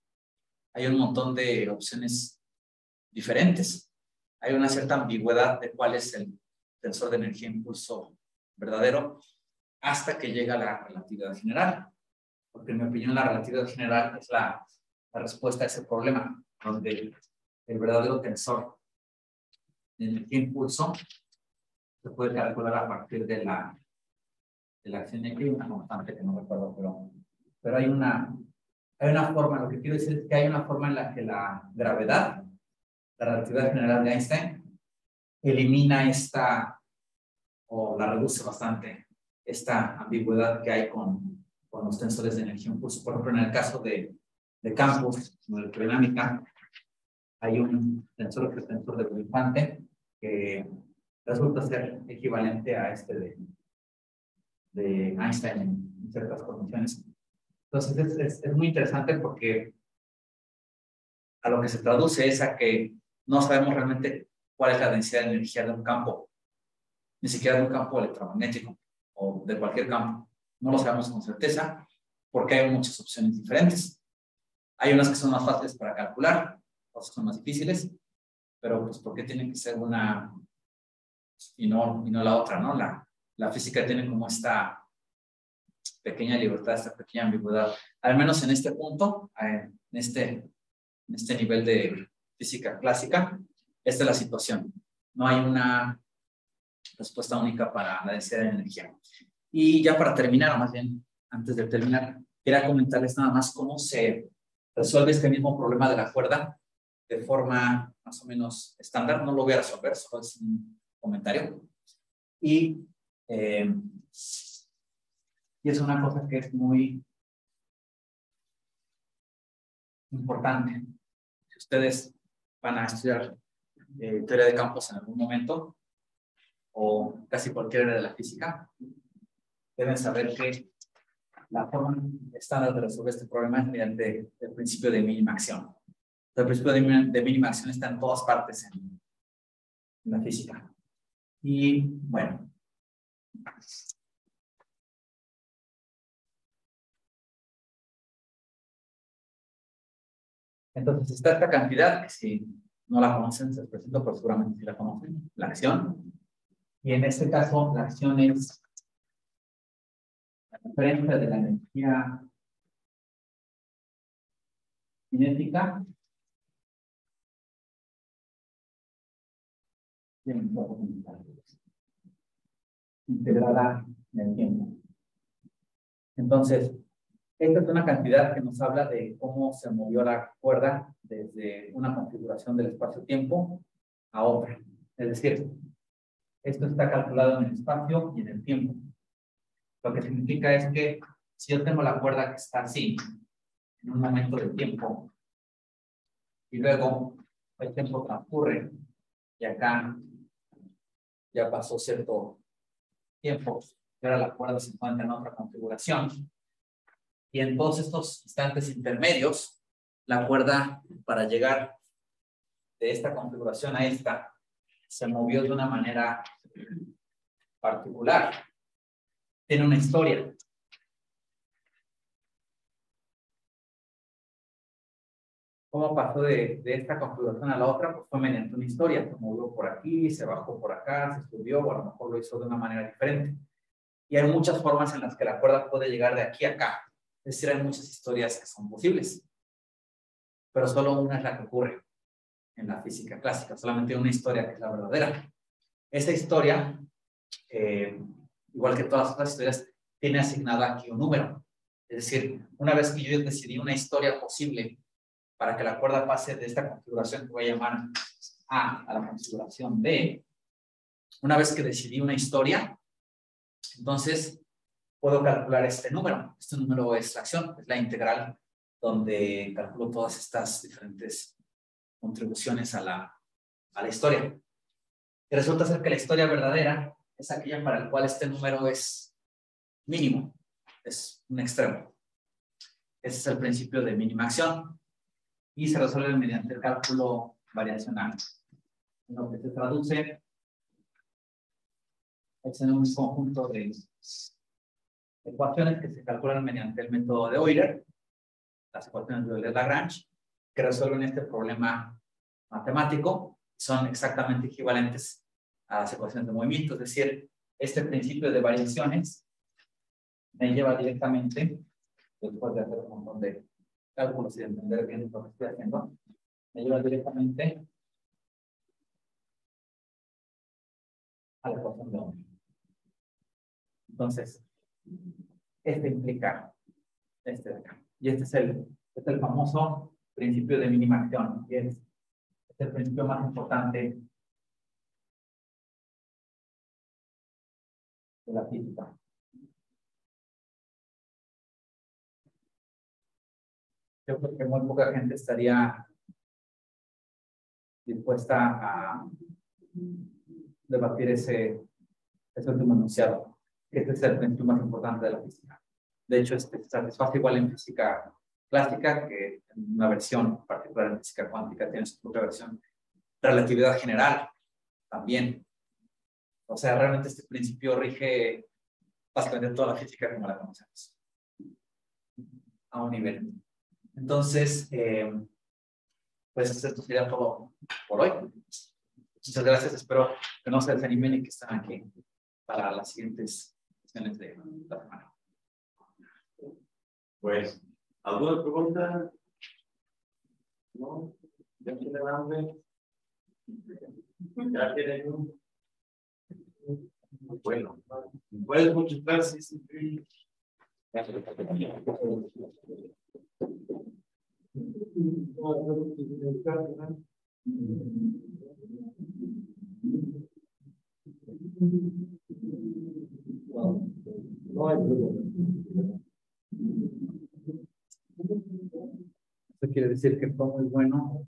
[SPEAKER 3] Hay un montón de opciones diferentes. Hay una cierta ambigüedad de cuál es el tensor de energía-impulso verdadero hasta que llega la relatividad general. Porque en mi opinión la relatividad general es la respuesta a ese problema, donde el verdadero tensor de energía-impulso se puede calcular a partir de la acción de una constante que no recuerdo, pero hay una forma, lo que quiero decir es que hay una forma en la que la gravedad, la relatividad general de Einstein, elimina o la reduce bastante, esta ambigüedad que hay con los tensores de energía-impulso. Por ejemplo, en el caso de campos, en electrodinámica, hay un tensor que es el tensor de Bonifante, que resulta ser equivalente a este de Einstein en ciertas condiciones. Entonces, es muy interesante porque a lo que se traduce es a que no sabemos realmente cuál es la densidad de energía de un campo, ni siquiera de un campo electromagnético o de cualquier campo. No lo sabemos con certeza porque hay muchas opciones diferentes. Hay unas que son más fáciles para calcular, otras que son más difíciles, pero pues ¿por qué tiene que ser una y no la otra, ¿no? La física tiene como esta pequeña libertad, esta pequeña ambigüedad. Al menos en este punto, en este nivel de física clásica, esta es la situación. No hay una respuesta única para la densidad de energía. Y ya para terminar, o más bien antes de terminar, quería comentarles nada más cómo se resuelve este mismo problema de la cuerda de forma más o menos estándar. No lo voy a resolver, solo es un comentario. Y es una cosa que es muy importante. Si ustedes van a estudiar teoría de campos en algún momento, o casi cualquier área de la física, deben saber que la forma estándar de resolver este problema es mediante el principio de mínima acción. El principio de mínima acción está en todas partes en la física. Y bueno, entonces está esta cantidad que si no la conocen, se presenta, pero seguramente si la conocen, la acción. Y en este caso, la acción es la diferencia de la energía cinética integrada en el tiempo. Entonces, esta es una cantidad que nos habla de cómo se movió la cuerda desde una configuración del espacio-tiempo a otra. Es decir, esto está calculado en el espacio y en el tiempo. Lo que significa es que si yo tengo la cuerda que está así, en un momento del tiempo, y luego el tiempo transcurre, y acá ya pasó cierto tiempo, y ahora la cuerda se encuentra en otra configuración, y en todos estos instantes intermedios, la cuerda para llegar de esta configuración a esta se movió de una manera particular. Tiene una historia. ¿Cómo pasó de esta configuración a la otra? Pues fue mediante una historia. Se movió por aquí, se bajó por acá, se subió, o a lo mejor lo hizo de una manera diferente. Y hay muchas formas en las que la cuerda puede llegar de aquí a acá. Es decir, hay muchas historias que son posibles. Pero solo una es la que ocurre en la física clásica. Solamente una historia que es la verdadera. Esa historia, igual que todas las otras historias, tiene asignado aquí un número. Es decir, una vez que yo decidí una historia posible para que la cuerda pase de esta configuración que voy a llamar A a la configuración B, una vez que decidí una historia, entonces puedo calcular este número. Este número es la acción, es la integral donde calculo todas estas diferentes contribuciones a la historia. Y resulta ser que la historia verdadera es aquella para la cual este número es mínimo, es un extremo. Ese es el principio de mínima acción y se resuelve mediante el cálculo variacional, en lo que se traduce es en un conjunto de ecuaciones que se calculan mediante el método de Euler, las ecuaciones de Euler-Lagrange, que resuelven este problema matemático, son exactamente equivalentes a las ecuaciones de movimiento. Es decir, este principio de variaciones me lleva directamente, después de hacer un montón de cálculos y de entender bien lo que estoy haciendo, me lleva directamente a la ecuación de Ohm. Entonces, este implica este de acá. Y este es el famoso principio de mínima acción. Y es el principio más importante de la física. Yo creo que muy poca gente estaría dispuesta a debatir ese último enunciado. Este es el principio más importante de la física. De hecho, este satisface igual en física clásica, que en una versión particular en física cuántica tiene su propia versión. Relatividad general también. O sea, realmente este principio rige básicamente toda la física como la conocemos. A un nivel. Entonces, pues esto sería todo por hoy. Muchas gracias. Espero que no se desanimen y que estén aquí para las siguientes sesiones de la semana.
[SPEAKER 1] Pues, ¿alguna pregunta? ¿No? ¿Ya tienen hambre? ¿Ya tienen un? Bueno, pues muchas gracias. No hay problema.
[SPEAKER 3] Eso quiere decir que fue muy bueno.